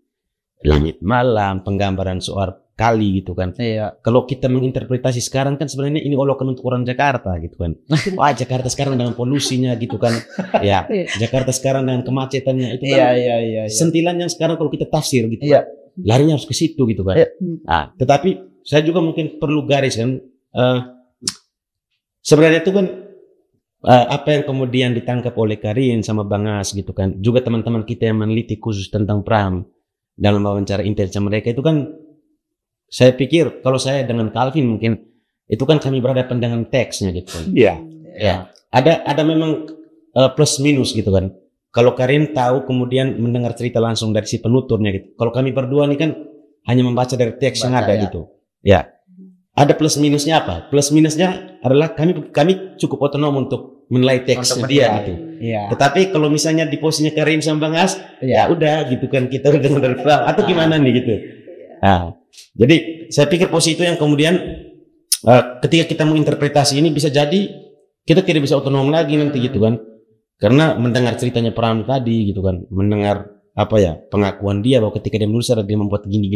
Langit malam, penggambaran soal kali gitu kan. Kalau kita menginterpretasi sekarang kan sebenarnya ini olokan untuk orang Jakarta gitu kan. Wah, Jakarta sekarang dengan polusinya gitu kan. Ya, Jakarta sekarang dengan kemacetannya itu kan. Sentilan yang sekarang kalau kita tafsir gitu. Larinya harus ke situ gitu kan. Nah, tetapi saya juga mungkin perlu garis kan. Sebenarnya itu kan apa yang kemudian ditangkap oleh Karin sama Bang As gitu kan, juga teman-teman kita yang meneliti khusus tentang Pram dalam wawancara intens mereka itu kan, saya pikir kalau saya dengan Calvin mungkin itu kan kami berhadapan dengan teksnya gitu kan. Ada memang plus minus gitu kan. Kalau Karin tahu kemudian mendengar cerita langsung dari si penuturnya gitu. Kalau kami berdua nih kan hanya membaca dari teks yang ada gitu. Ada plus minusnya apa? Plus minusnya adalah kami cukup otonom untuk menilai teks dia gitu. Tetapi kalau misalnya di posisinya Karin sama Bang As, ya udah gitu kan kita udah dengar dari Pram atau gimana nih gitu. Nah, jadi saya pikir posisi itu yang kemudian ketika kita menginterpretasi ini bisa jadi kita tidak bisa otonom lagi nanti gitu kan. Karena mendengar ceritanya Pram tadi gitu kan, mendengar pengakuan dia bahwa ketika dia menulis dia membuat gini.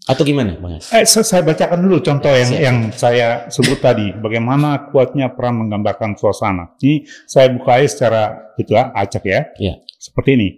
Atau gimana, Bang As? Saya bacakan dulu contoh yang saya sebut tadi, bagaimana kuatnya Pram menggambarkan suasana. Ini saya bukai secara acak ya. Seperti ini.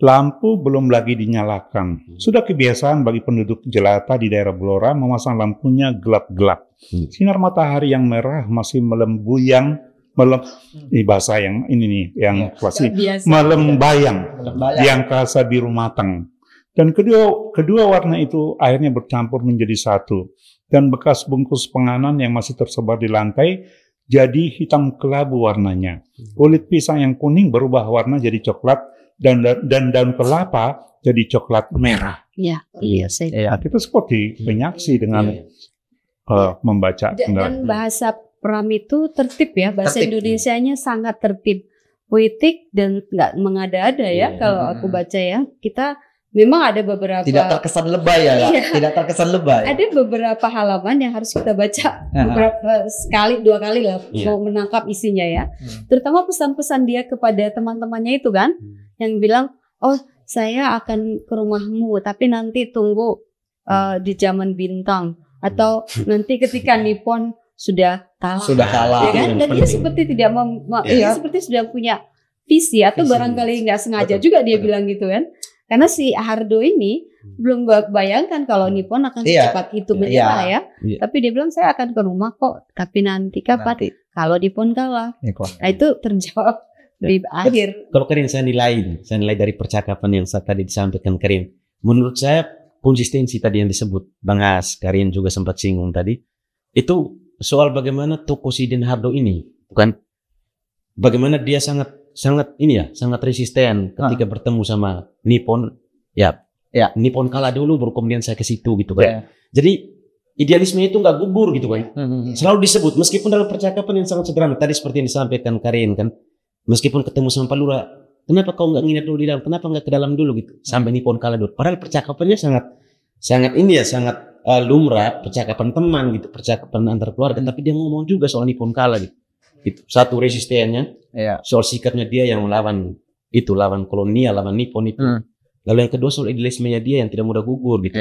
Lampu belum lagi dinyalakan. Sudah kebiasaan bagi penduduk jelata di daerah Blora memasang lampunya gelap-gelap. Sinar matahari yang merah masih melembayang. Ini bahasa yang ini nih, yang klasik. Melembayang di angkasa biru matang. Dan kedua warna itu akhirnya bercampur menjadi satu. Dan bekas bungkus penganan yang masih tersebar di lantai jadi hitam kelabu warnanya. Kulit pisang yang kuning berubah warna jadi coklat dan daun kelapa jadi coklat merah. Kita seperti penyaksi dengan membaca. Dan bahasa Pram itu tertib ya, bahasa Indonesianya sangat tertib, puitik dan nggak mengada-ada ya. Kalau aku baca ya, kita memang ada beberapa tidak terkesan lebay ya, tidak terkesan lebay. Ada beberapa halaman yang harus kita baca beberapa sekali, 2 kali lah mau menangkap isinya ya. Terutama pesan-pesan dia kepada teman-temannya itu kan, yang bilang, oh saya akan ke rumahmu, tapi nanti tunggu di zaman bintang atau nanti ketika Nippon sudah kalah. Sudah kalah. Ya kan? Dan dia seperti tidak dia seperti sudah punya visi atau barangkali nggak sengaja juga dia bilang gitu kan. Karena si Hardo ini belum bayangkan kalau Nippon akan secepat itu menyerah ya. Tapi dia bilang saya akan ke rumah kok. Tapi nanti kapan? Kalau Nippon kalah. Nah itu terjawab di akhir. Kalau Karin saya nilai dari percakapan yang tadi disampaikan Karin. Menurut saya konsistensi tadi yang disebut Bang As, Karin juga sempat singgung tadi. Itu soal bagaimana tokoh si Den Hardo ini, bukan? Bagaimana dia sangat resisten ketika bertemu sama Nippon. Ya. Nippon kalah dulu, baru kemudian saya ke situ gitu kan. Jadi idealisme itu nggak gugur gitu kan. Selalu disebut, meskipun dalam percakapan yang sangat sederhana. Tadi seperti yang disampaikan Karin kan, meskipun ketemu sama Pak Lurah, kenapa kau nggak nginep dulu di dalam? Kenapa nggak ke dalam dulu gitu? Sampai Nippon kalah dulu. Padahal percakapannya sangat lumrah, percakapan teman gitu, percakapan antar keluarga. Tapi dia ngomong juga soal Nippon kalah gitu. Satu resistennya, soal sikapnya dia yang lawan kolonial, lawan Nippon itu. Lalu yang kedua soal idealismenya dia yang tidak mudah gugur gitu.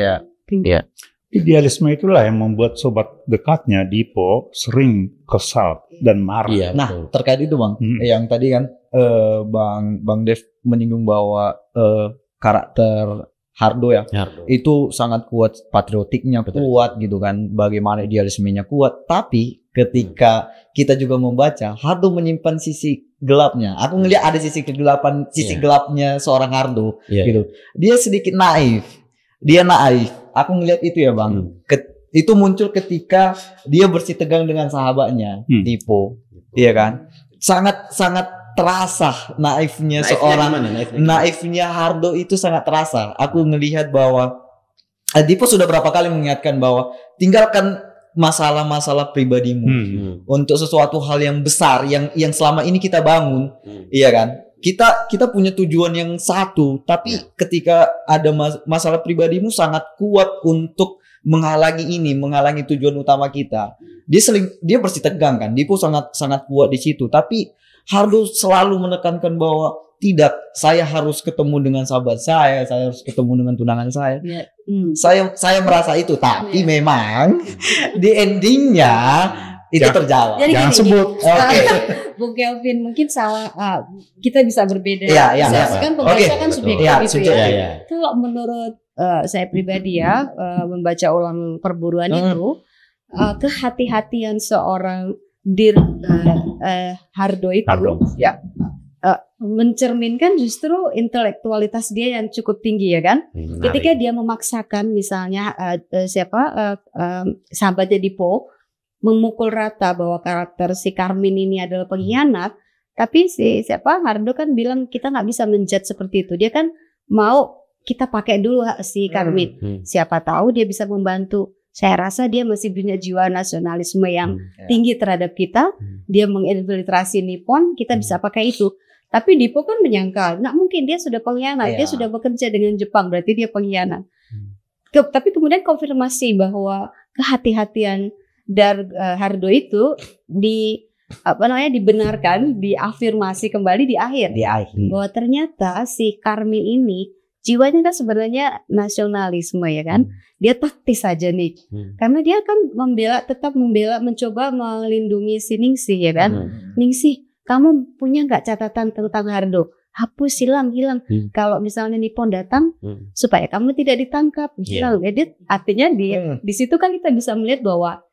Idealisme itulah yang membuat sobat dekatnya Dipo sering kesal dan marah. Nah, terkait itu Bang, yang tadi kan Bang Dev menyinggung bahwa karakter Hardo itu sangat kuat, patriotiknya kuat gitu kan, bagaimana idealismenya kuat. Tapi ketika kita juga membaca, Hardo menyimpan sisi gelapnya. Aku ngelihat ada sisi kegelapan, sisi gelapnya seorang Hardo gitu. Dia sedikit naif. Aku ngelihat itu ya Bang. Itu muncul ketika dia bersitegang dengan sahabatnya, Dipo. Iya kan? Sangat terasa naifnya naifnya Hardo itu sangat terasa. Aku ngelihat bahwa Dipo sudah berapa kali mengingatkan bahwa tinggalkan masalah-masalah pribadimu untuk sesuatu hal yang besar yang selama ini kita bangun. Iya kan? Kita punya tujuan yang satu, tapi ketika ada masalah pribadimu sangat kuat untuk menghalangi tujuan utama kita. Dia bersitegang kan. Dipo sangat kuat di situ, tapi Hardo selalu menekankan bahwa tidak, saya harus ketemu dengan sahabat saya harus ketemu dengan tunangan saya. Saya merasa itu, tapi memang di endingnya itu terjawab. Jadi jangan sebut. Bung Kelvin mungkin salah, kita bisa berbeda. Kan pembaca kan subjektif itu ya. Kalau menurut saya pribadi ya, membaca ulang perburuan itu, kehati-hatian seorang Hardo itu mencerminkan justru intelektualitas dia yang cukup tinggi ya kan. Ketika dia memaksakan misalnya sahabatnya Dipo memukul rata bahwa karakter si Karmin ini adalah pengkhianat, tapi Hardo kan bilang kita nggak bisa menjudge seperti itu. Dia kan mau kita pakai dulu si Karmin. Siapa tahu dia bisa membantu. Saya rasa dia masih punya jiwa nasionalisme yang tinggi terhadap kita. Dia menginfiltrasi Nippon, kita bisa pakai itu. Tapi Dipo kan menyangkal, nggak mungkin, dia sudah pengkhianat. Dia sudah bekerja dengan Jepang, berarti dia pengkhianat. Tapi kemudian konfirmasi bahwa kehati-hatian dari Hardo itu dibenarkan, diafirmasi kembali di akhir. Bahwa ternyata si Karmin ini jiwanya kan sebenarnya nasionalisme ya kan. Dia taktis saja nih. Karena dia kan tetap membela, mencoba melindungi si Ningsih ya kan. Ningsih, kamu punya nggak catatan tentang Hardo? Hapus, hilang. Kalau misalnya Nippon datang, supaya kamu tidak ditangkap, hilang. Jadi artinya di situ kan kita bisa melihat bahwa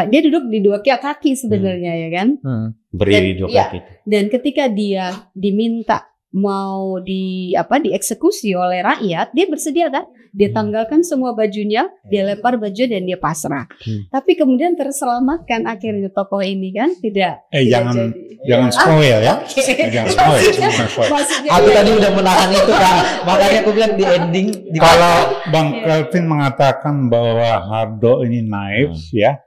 dia duduk di dua kaki sebenarnya ya kan. Berdiri dua kaki. Dan ketika dia diminta mau dieksekusi oleh rakyat, dia bersedia kan? Dia tanggalkan semua bajunya, dia lempar baju dan dia pasrah. Tapi kemudian terselamatkan akhirnya tokoh ini kan, jangan spoil ya. Jangan spoil. Aku tadi udah menahan itu kan, makanya aku bilang di ending. Kalau Bang Kelvin mengatakan bahwa Hardo ini naif ya,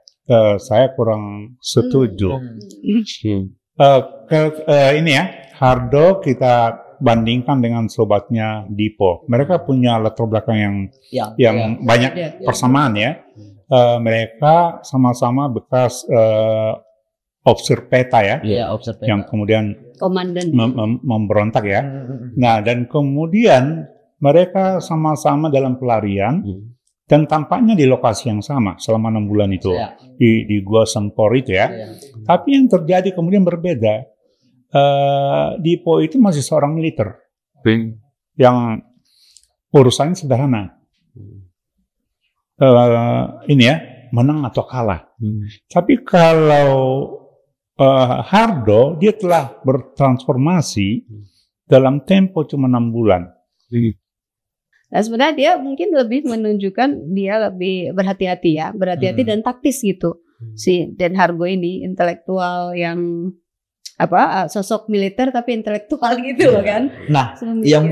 saya kurang setuju. Ini ya, Hardo kita bandingkan dengan sobatnya Dipo. Mereka punya latar belakang yang banyak persamaan ya. Mereka sama-sama bekas officer peta ya, yang kemudian komandan memberontak ya. Nah, dan kemudian mereka sama-sama dalam pelarian dan tampaknya di lokasi yang sama selama 6 bulan itu Ya. di Gua Sempor itu ya. Ya. Tapi yang terjadi kemudian berbeda. Dipo itu masih seorang militer yang urusannya sederhana. Ini ya, menang atau kalah. Tapi kalau Hardo, dia telah bertransformasi dalam tempo cuma 6 bulan. Nah, sebenarnya dia mungkin lebih menunjukkan dia lebih berhati-hati ya, berhati-hati dan taktis gitu. Si Den Hargo ini intelektual yang sosok militer tapi intelektual gitu loh kan. Nah, yang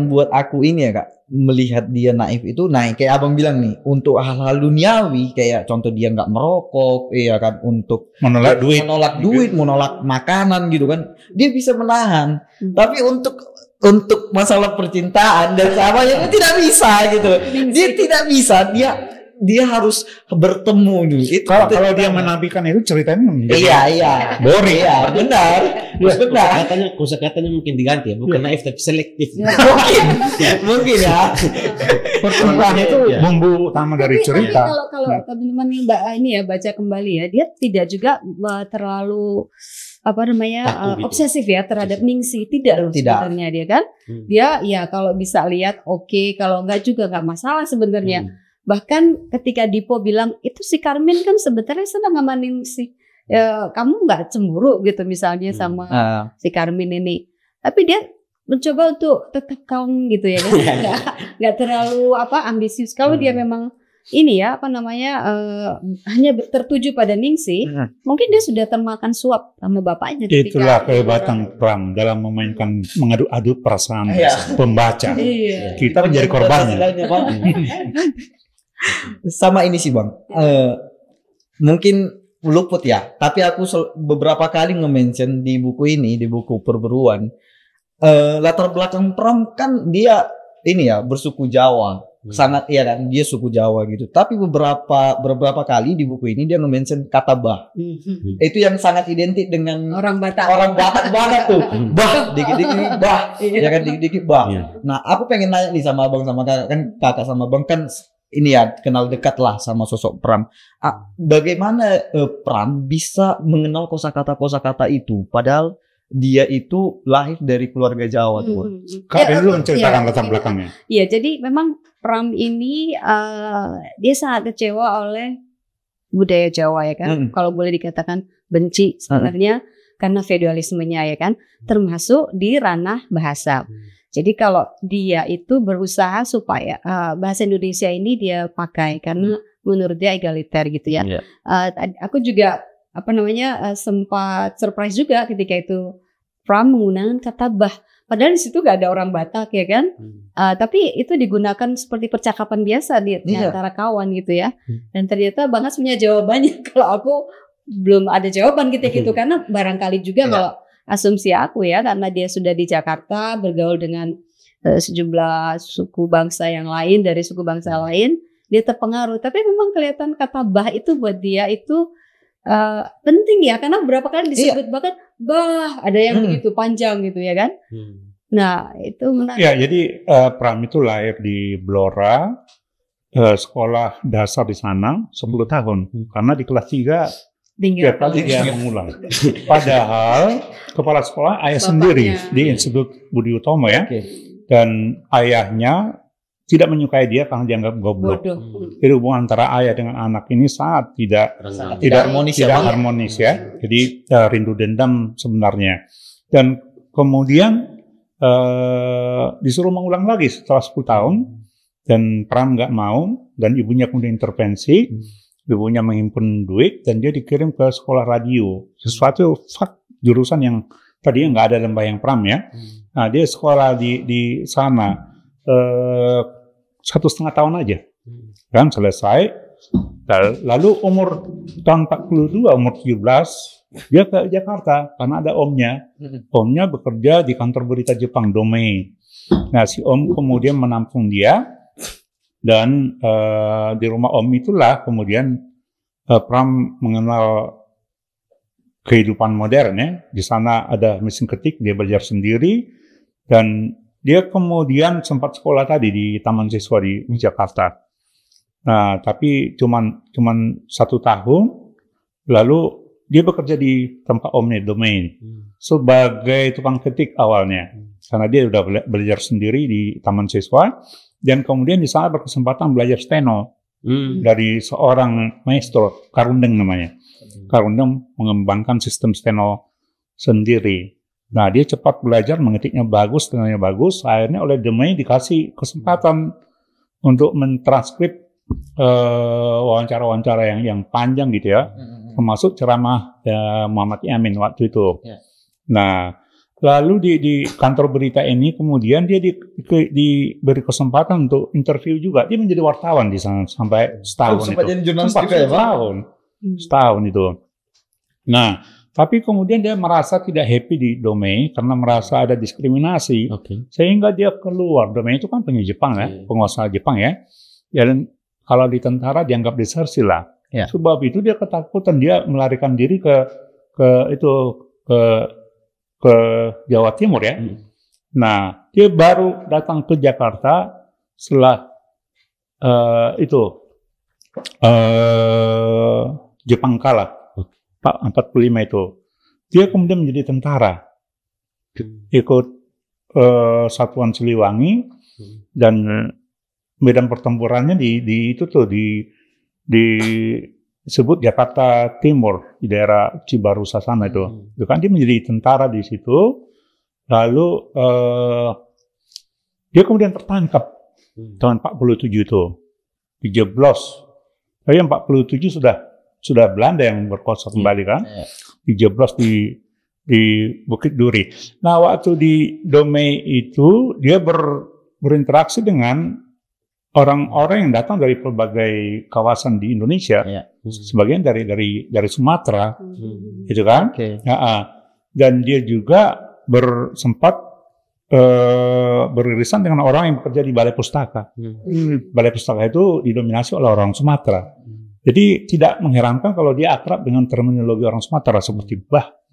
buat aku ini ya Kak, melihat dia naif itu kayak abang bilang nih, untuk hal-hal duniawi kayak contoh dia nggak merokok, iya kan, untuk Menolak duit, menolak makanan gitu kan, dia bisa menahan. Tapi untuk masalah percintaan dan sahabatnya itu tidak bisa gitu. Dia tidak bisa, dia harus bertemu dulu. Kalau dia menampilkan itu ceritanya iya. boring. Iya, benar. Kosakatanya mungkin diganti ya, bukan naif tapi selektif. Mungkin ya. Percintaan itu bumbu utama dari cerita. Kalau teman-teman ini ya baca kembali ya, dia tidak juga terlalu obsesif ya terhadap Ningsih, tidak loh sebenarnya dia kan. Dia ya kalau bisa lihat oke, kalau enggak juga enggak masalah sebenarnya. Bahkan ketika Dipo bilang itu si Karmin kan sebenarnya senang sama Ningsih, kamu nggak cemburu gitu misalnya sama si Karmin ini, tapi dia mencoba untuk tetap calm gitu ya kan, nggak terlalu ambisius. Kalau dia memang ini ya hanya tertuju pada Ningsih, mungkin dia sudah termakan suap sama bapaknya. Itulah kehebatan Pram dalam mengadu perasaan pembaca. Kita menjadi korbannya. Sama ini sih Bang, mungkin luput ya, tapi aku beberapa kali nge-mention di buku ini, di buku Perburuan, latar belakang Pram kan dia ini ya bersuku Jawa, sangat iya kan, dia suku Jawa gitu. Tapi beberapa kali di buku ini dia nge-mention kata bah. Itu yang sangat identik dengan orang Batak banget tuh. Bah, dikit-dikit bah, ya kan, dikit-dikit bah. Nah, aku pengen nanya nih sama abang sama kakak, kan kakak sama abang kan ini ya kenal dekat lah sama sosok Pram. Bagaimana Pram bisa mengenal kosakata itu, padahal dia itu lahir dari keluarga Jawa tuh. Kak dulu menceritakan latar belakangnya. Iya, jadi memang Pram ini dia sangat kecewa oleh budaya Jawa ya kan. Kalau boleh dikatakan benci sebenarnya karena feodalismenya ya kan, termasuk di ranah bahasa. Jadi kalau dia itu berusaha supaya bahasa Indonesia ini dia pakai karena menurut dia egaliter gitu ya. Aku juga sempat surprise juga ketika itu Pram menggunakan kata bah. Padahal di situ gak ada orang Batak ya kan. Tapi itu digunakan seperti percakapan biasa di antara kawan gitu ya. Dan ternyata Bang Has punya jawabannya. Kalau aku belum ada jawaban gitu karena barangkali juga kalau asumsi aku ya, karena dia sudah di Jakarta bergaul dengan sejumlah suku bangsa yang lain, dari suku bangsa lain, dia terpengaruh. Tapi memang kelihatan kata bah itu buat dia itu penting ya, karena beberapa kali disebut bahkan bah, ada yang begitu panjang gitu ya kan. Nah itu menarik. Ya, jadi Pram itu lahir di Blora, sekolah dasar di sana 10 tahun, karena di kelas 3 tiap kali dia mengulang. Padahal kepala sekolah ayah sendiri di Institut Budi Utomo ya. Dan ayahnya tidak menyukai dia karena dianggap goblok. Jadi hubungan antara ayah dengan anak ini sangat tidak harmonis ya. Jadi rindu dendam sebenarnya. Dan kemudian disuruh mengulang lagi setelah 10 tahun. Dan Pram nggak mau, dan ibunya kemudian intervensi. Ibunya menghimpun duit dan dia dikirim ke sekolah radio, sesuatu jurusan yang tadinya nggak ada dalam bayang Pram ya. Nah dia sekolah di sana 1,5 tahun aja, kan selesai. Lalu umur tahun 42, umur 17 dia ke Jakarta karena ada omnya. Omnya bekerja di kantor berita Jepang Domain. Nah si om kemudian menampung dia. Dan di rumah om itulah kemudian Pram mengenal kehidupan modern ya. Di sana ada mesin ketik, dia belajar sendiri. Dan Dia kemudian sempat sekolah tadi di Taman Siswa di Jakarta. Nah, tapi cuman 1 tahun, lalu dia bekerja di tempat Omni Domain sebagai tukang ketik awalnya. Karena dia udah belajar sendiri di Taman Siswa, dan kemudian di sana berkesempatan belajar steno dari seorang maestro, Karundeng namanya. Karundeng mengembangkan sistem steno sendiri. Nah, dia cepat belajar, mengetiknya bagus, stenonya bagus. Akhirnya oleh Domain dikasih kesempatan untuk mentranskrip wawancara-wawancara yang panjang gitu ya, termasuk ceramah Muhammad Yamin waktu itu. Nah, lalu di kantor berita ini kemudian dia diberi kesempatan untuk interview juga. Dia menjadi wartawan di sana sampai setahun. Sempat jadi jurnalis juga ya, Bang? Setahun itu. Nah, tapi kemudian dia merasa tidak happy di Domain karena merasa ada diskriminasi, sehingga dia keluar. Domain itu kan pengusaha Jepang ya, penguasa Jepang ya. Dan kalau di tentara dianggap desersi lah. Sebab itu dia ketakutan, dia melarikan diri ke Jawa Timur ya. Nah, dia baru datang ke Jakarta setelah Jepang kalah. 45 itu. Dia kemudian menjadi tentara. Ikut Satuan Siliwangi, dan medan pertempurannya disebut Jakarta Timur, di daerah Cibarusah sana itu. Itu kan dia menjadi tentara di situ. Lalu dia kemudian tertangkap tahun 47 itu, dijeblos. Tapi yang 47 sudah Belanda yang berkuasa kembali kan, dijeblos di Bukit Duri. Nah, waktu di Domain itu dia berinteraksi dengan orang-orang yang datang dari berbagai kawasan di Indonesia, sebagian dari Sumatera, gitu kan? Dan dia juga sempat beririsan dengan orang yang bekerja di Balai Pustaka. Balai Pustaka itu didominasi oleh orang Sumatera. Jadi tidak mengherankan kalau dia akrab dengan terminologi orang Sumatera seperti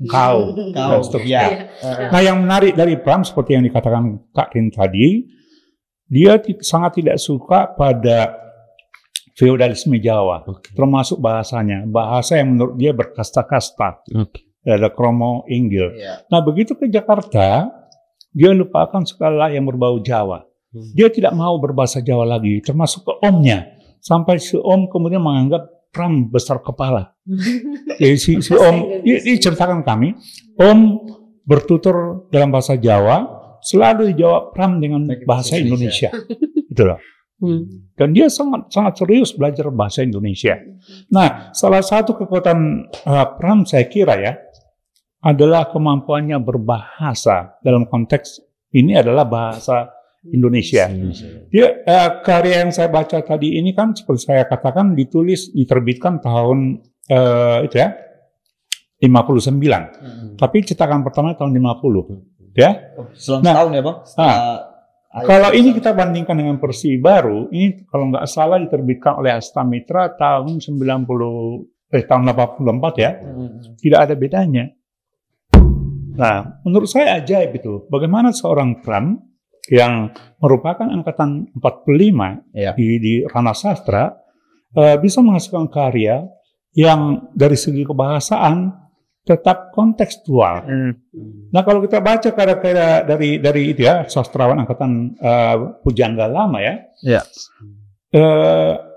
kau, dan seterusnya. Nah, yang menarik dari Pram seperti yang dikatakan Kak Rin tadi, dia sangat tidak suka pada feodalisme Jawa, termasuk bahasanya. Bahasa yang menurut dia berkasta-kasta, ada kromo inggil. Nah, begitu ke Jakarta, dia lupakan segala yang berbau Jawa. Dia tidak mau berbahasa Jawa lagi, termasuk ke omnya. Sampai si om kemudian menganggap Pram besar kepala. Jadi si om, diceritakan kami, om bertutur dalam bahasa Jawa, selalu dijawab Pram dengan bahasa Indonesia. Itulah. Dan dia sangat serius belajar bahasa Indonesia. Nah, salah satu kekuatan Pram saya kira ya, adalah kemampuannya berbahasa. Dalam konteks ini adalah bahasa Indonesia. Dia karya yang saya baca tadi ini kan seperti saya katakan diterbitkan tahun 59. Tapi cetakan pertama tahun 50. Ya. Selang tahun ya, Bang? Kalau ini kita bandingkan dengan versi baru, ini kalau nggak salah diterbitkan oleh Astamitra tahun 84 ya. Tidak ada bedanya. Nah, menurut saya ajaib itu. Bagaimana seorang Pram yang merupakan angkatan 45 di ranah sastra bisa menghasilkan karya yang dari segi kebahasaan tetap kontekstual. Nah, kalau kita baca karya-karya dari itu ya, sastrawan angkatan Pujangga lama ya,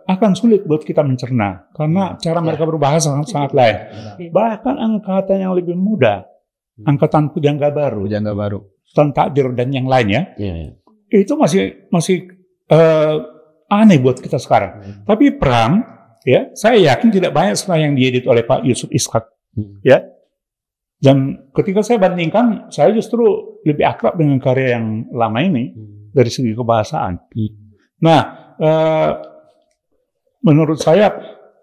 akan sulit buat kita mencerna karena cara mereka berbahasa sangat lain. Bahkan angkatan yang lebih muda, angkatan Pujangga Baru, Sultan Takdir dan yang lainnya, itu masih aneh buat kita sekarang. Tapi Pram, ya, saya yakin tidak banyak sekarang yang diedit oleh Pak Yusuf Ishak, ya. Dan ketika saya bandingkan, saya justru lebih akrab dengan karya yang lama ini dari segi kebahasaan. Nah, menurut saya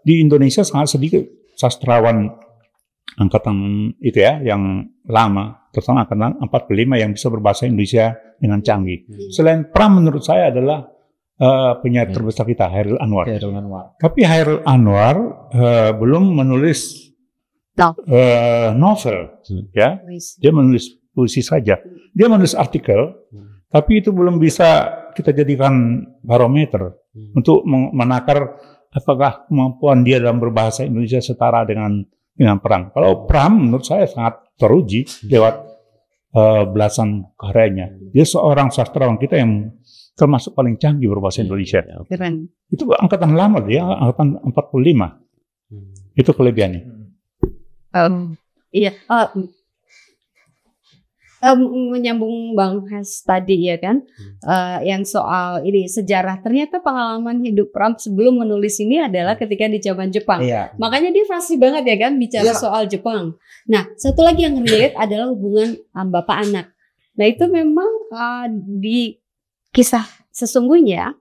di Indonesia sangat sedikit sastrawan angkatan itu ya, yang lama, terutama angkatan 45 yang bisa berbahasa Indonesia dengan canggih. Selain Pram, menurut saya adalah penyair terbesar kita, Hairil Anwar. Tapi Hairil Anwar belum menulis novel, ya. Dia menulis puisi saja. Dia menulis artikel Tapi itu belum bisa kita jadikan barometer untuk menakar apakah kemampuan dia dalam berbahasa Indonesia setara dengan Pram. Kalau Pram menurut saya sangat teruji lewat belasan karyanya. Dia seorang sastrawan kita yang termasuk paling canggih berbahasa Indonesia. Keren. Itu angkatan lama dia, angkatan 45. Itu kelebihannya. Iya. Menyambung Bang Has tadi ya kan, yang soal ini sejarah, ternyata pengalaman hidup Pram sebelum menulis ini adalah ketika di zaman Jepang. Iya. Makanya dia fasih banget ya kan bicara soal Jepang. Nah, satu lagi yang relate adalah hubungan bapak anak. Nah, itu memang di kisah sesungguhnya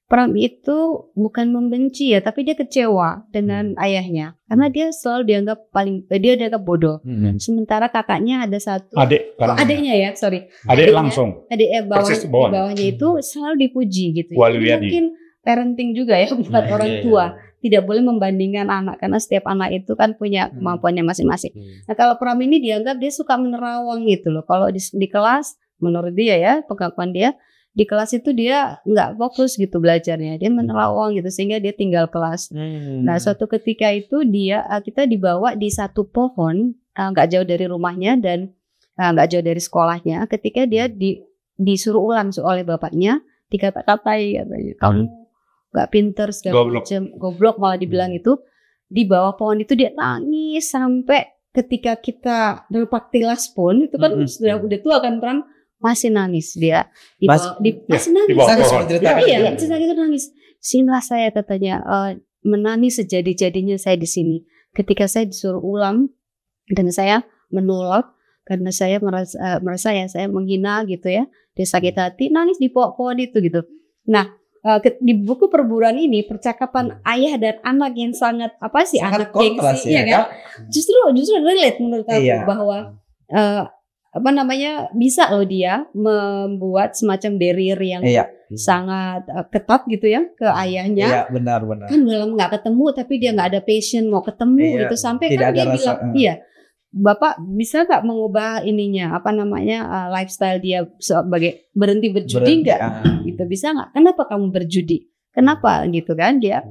Pram itu bukan membenci ya, tapi dia kecewa dengan ayahnya karena dia selalu dianggap dia dianggap bodoh. Sementara kakaknya ada satu, adiknya ya, sorry. Adik langsung. Adik bawahnya itu selalu dipuji gitu. Ini mungkin parenting juga ya buat orang tua. Tidak boleh membandingkan anak karena setiap anak itu kan punya kemampuannya masing-masing. Nah, kalau Pram ini dianggap dia suka menerawang gitu loh. Kalau di kelas menurut dia ya, pengakuan dia, di kelas itu dia nggak fokus gitu belajarnya, dia menerawang gitu sehingga dia tinggal kelas. Nah, suatu ketika itu kita dibawa di satu pohon nggak jauh dari rumahnya dan nggak jauh dari sekolahnya. Ketika dia disuruh ulang oleh bapaknya, dikata-katai katanya, kamu nggak pinter segala macam, goblok malah dibilang itu. Di bawah pohon itu dia nangis sampai ketika kita lepak tilas pun itu kan udah tua kan Pram. Masih nangis dia masih nangis. Iya, nangis. Sinilah saya katanya menangis sejadi-jadinya saya di sini. Ketika saya disuruh ulang dan saya menolak karena saya merasa ya saya menghina gitu ya. Dia sakit hati, nangis di pohon itu gitu. Nah, di buku Perburuan ini percakapan ayah dan anak yang sangat anak gengsi ya kan? Justru relate menurut aku bahwa bisa loh dia membuat semacam barrier yang sangat ketat gitu ya ke ayahnya. Iya, benar. Kan dalam nggak ketemu tapi dia nggak ada passion mau ketemu gitu sampai kan dia bilang, Bapak bisa nggak mengubah lifestyle dia sebagai berhenti berjudi nggak? Gitu bisa nggak? Kenapa kamu berjudi? Kenapa gitu kan dia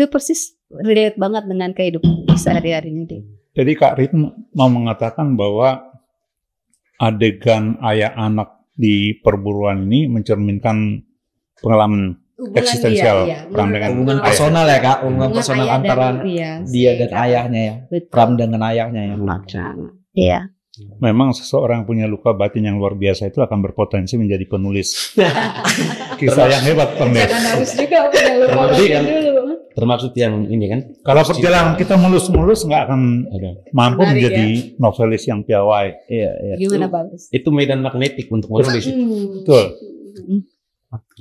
persis relate banget dengan kehidupan sehari-hari ini. Jadi Kak Rit mau mengatakan bahwa adegan ayah anak di Perburuan ini mencerminkan pengalaman eksistensial Pram dengan hubungan personal ya Kak, hubungan personal antara dia dan ayahnya ya. Betul. Pram dengan ayahnya ya. Iya. Memang seseorang punya luka batin yang luar biasa itu akan berpotensi menjadi penulis kisah yang hebat Pram. Jangan harus juga punya luka batin dulu. Termasuk yang ini kan. Kalau perjalanan kita mulus-mulus nggak akan mampu menjadi novelis yang piawai. Iya. Gimana bagus? Itu medan magnetik untuk menulis. Betul.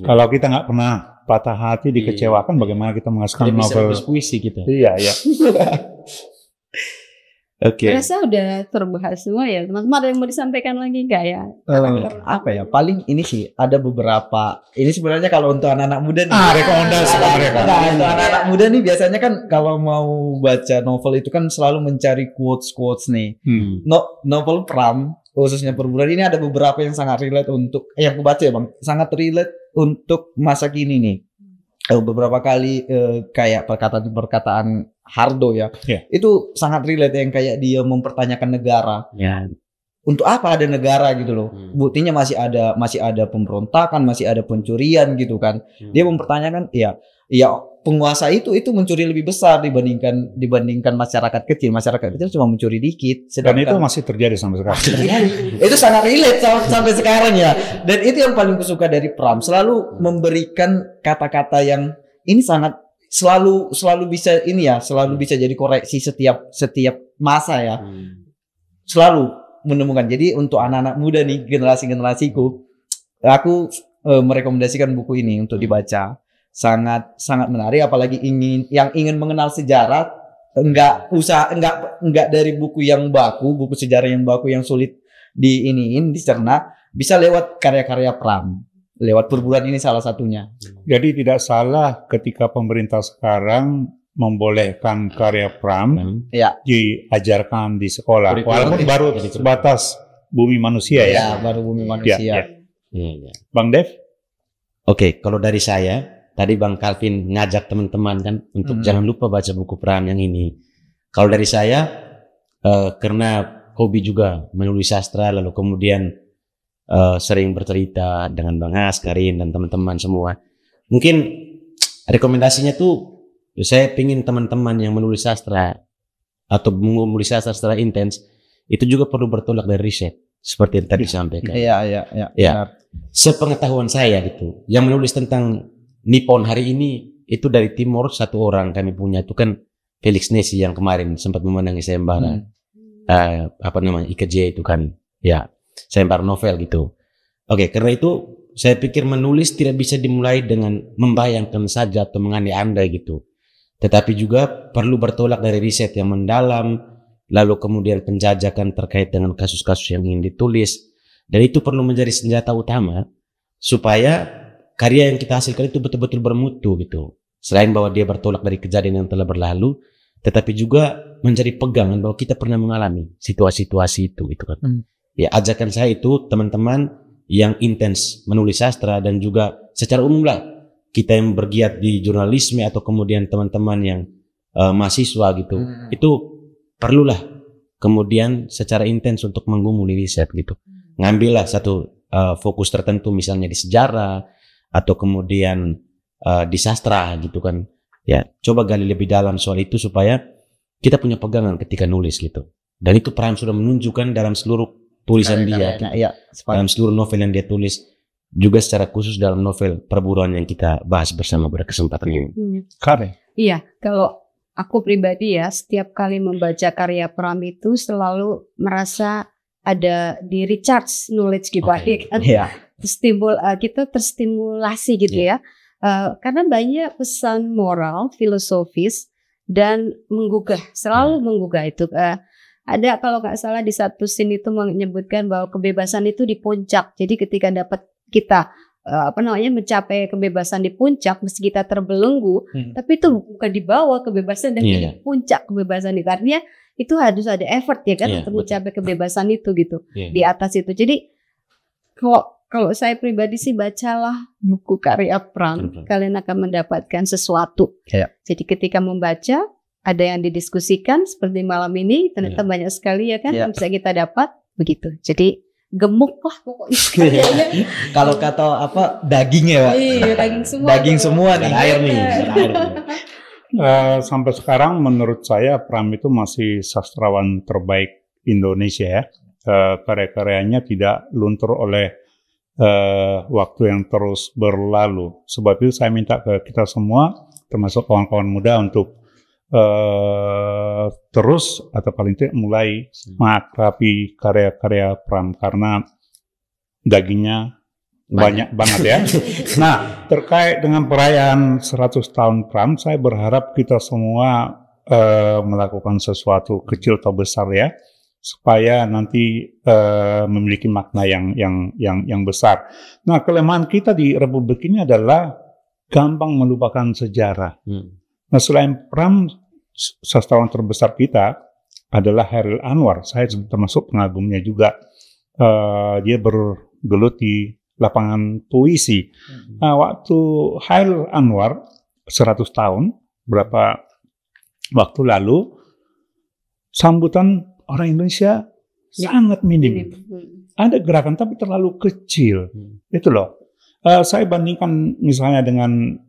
Kalau kita nggak pernah patah hati, dikecewakan, bagaimana kita menghasilkan novel puisi kita? Iya. Oke. Rasa udah terbahas semua ya, teman-teman. Ada yang mau disampaikan lagi nggak ya? Apa ya? Paling ini sih ada beberapa. Ini sebenarnya kalau untuk anak-anak muda nih. Rekomendasi mereka. Nah, untuk anak-anak muda nih biasanya kan kalau mau baca novel itu kan selalu mencari quotes nih. Novel Pram khususnya Perburuan ini ada beberapa yang sangat relate untuk yang aku baca ya Bang. Sangat relate untuk masa kini nih. Beberapa kali kayak perkataan Hardo ya, itu sangat relate yang kayak dia mempertanyakan negara. Untuk apa ada negara gitu loh? Buktinya masih ada pemberontakan, masih ada pencurian gitu kan. Dia mempertanyakan, ya penguasa itu mencuri lebih besar dibandingkan masyarakat kecil. Masyarakat kecil cuma mencuri dikit. Dan itu masih terjadi sampai sekarang. Itu sangat relate sampai sekarang ya. Dan itu yang paling kusuka dari Pram, selalu memberikan kata-kata yang ini sangat selalu bisa jadi koreksi setiap masa ya. Selalu menemukan. Jadi untuk anak-anak muda nih, generasiku, aku merekomendasikan buku ini untuk dibaca. Sangat menarik, apalagi yang ingin mengenal sejarah, enggak dari buku sejarah yang baku yang sulit dicerna, bisa lewat karya-karya Pram. Lewat Perburuan ini salah satunya. Jadi tidak salah ketika pemerintah sekarang membolehkan karya Pram diajarkan di sekolah. Walaupun baru sebatas Bumi Manusia ya. Baru Bumi Manusia. Iya. Bang Dev? Oke, kalau dari saya, tadi Bang Calvin ngajak teman-teman kan untuk jangan lupa baca buku Pram yang ini. Kalau dari saya, karena hobi juga menulis sastra, lalu kemudian sering bercerita dengan Bang Has, Karin, dan teman-teman semua. Mungkin rekomendasinya tuh, saya pingin teman-teman yang menulis sastra atau menulis sastra secara intens, itu juga perlu bertolak dari riset, seperti yang tadi disampaikan. Iya. Ya. Sepengetahuan saya gitu, yang menulis tentang Nippon hari ini itu dari Timur, satu orang kami punya itu kan Felix Nesi yang kemarin sempat memenangi sayembara IKJ itu kan, ya sayembara novel gitu. Oke, karena itu saya pikir menulis tidak bisa dimulai dengan membayangkan saja atau mengandai-andai gitu, tetapi juga perlu bertolak dari riset yang mendalam, lalu kemudian penjajakan terkait dengan kasus-kasus yang ingin ditulis. Dan itu perlu menjadi senjata utama supaya karya yang kita hasilkan itu betul-betul bermutu gitu. Selain bahwa dia bertolak dari kejadian yang telah berlalu, tetapi juga menjadi pegangan bahwa kita pernah mengalami situasi-situasi itu gitu kan. Ya, ajakan saya itu teman-teman yang intens menulis sastra dan juga secara umum lah kita yang bergiat di jurnalisme atau kemudian teman-teman yang mahasiswa gitu, itu perlulah kemudian secara intens untuk menggumuli riset gitu. Ngambillah satu fokus tertentu, misalnya di sejarah atau kemudian di sastra gitu kan. Ya, coba gali lebih dalam soal itu supaya kita punya pegangan ketika nulis gitu. Dan itu Pram sudah menunjukkan dalam seluruh tulisan dia, dalam seluruh novel yang dia tulis, juga secara khusus dalam novel perburuan yang kita bahas bersama pada kesempatan ini. Karen? Iya, kalau aku pribadi ya, setiap kali membaca karya Pram itu selalu merasa ada di recharge knowledge gitu, kan? Kita terstimulasi gitu ya, karena banyak pesan moral, filosofis dan menggugah, selalu menggugah itu. Ada kalau nggak salah di satu scene itu menyebutkan bahwa kebebasan itu di puncak. Jadi ketika dapat kita mencapai kebebasan di puncak, meski kita terbelenggu, tapi itu bukan di bawah kebebasan dan di puncak kebebasan itu. Artinya itu harus ada effort ya kan untuk mencapai kebebasan itu gitu di atas itu. Jadi kalau saya pribadi sih bacalah buku karya Pram, kalian akan mendapatkan sesuatu. Jadi ketika membaca ada yang didiskusikan seperti malam ini, ternyata banyak sekali ya kan yang bisa kita dapat begitu. Jadi gemuk lah pokoknya. Kalau kata apa dagingnya Pak. Iya, daging semua. Daging semua nih. Air nih. Sampai sekarang menurut saya Pram itu masih sastrawan terbaik Indonesia ya. Karya-karyanya tidak luntur oleh waktu yang terus berlalu. Sebab itu saya minta ke kita semua, termasuk kawan-kawan muda, untuk terus atau paling tidak mulai mengakrabi karya-karya Pram karena dagingnya banyak banget ya. Nah, terkait dengan perayaan 100 tahun Pram, saya berharap kita semua melakukan sesuatu kecil atau besar ya, supaya nanti memiliki makna yang besar. Nah, kelemahan kita di Republik ini adalah gampang melupakan sejarah. Nah, selain Pram, sastrawan terbesar kita adalah Chairil Anwar. Saya termasuk pengagumnya juga. Dia bergelut di lapangan puisi. Nah, waktu Chairil Anwar 100 tahun, berapa waktu lalu, sambutan orang Indonesia sangat minim. Ada gerakan tapi terlalu kecil. Itu loh. Saya bandingkan misalnya dengan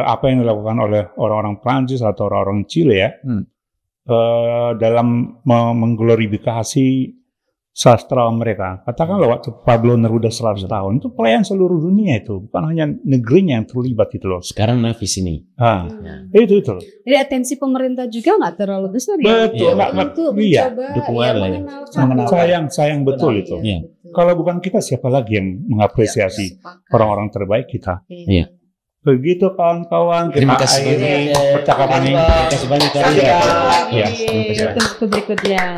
apa yang dilakukan oleh orang-orang Prancis atau orang-orang Chile ya, dalam mengglorifikasi sastra mereka. Katakanlah waktu Pablo Neruda 100 tahun, itu pelayan seluruh dunia itu, bukan hanya negerinya yang terlibat itu loh. Sekarang Nafis ini. Itu. Jadi atensi pemerintah juga nggak terlalu besar ya. Betul. Dukungan Sayang betul itu. Kalau bukan kita, siapa lagi yang mengapresiasi orang-orang terbaik kita? Begitu kawan-kawan, terima kasih percakapan ini. Terima kasih banyak. Berikutnya.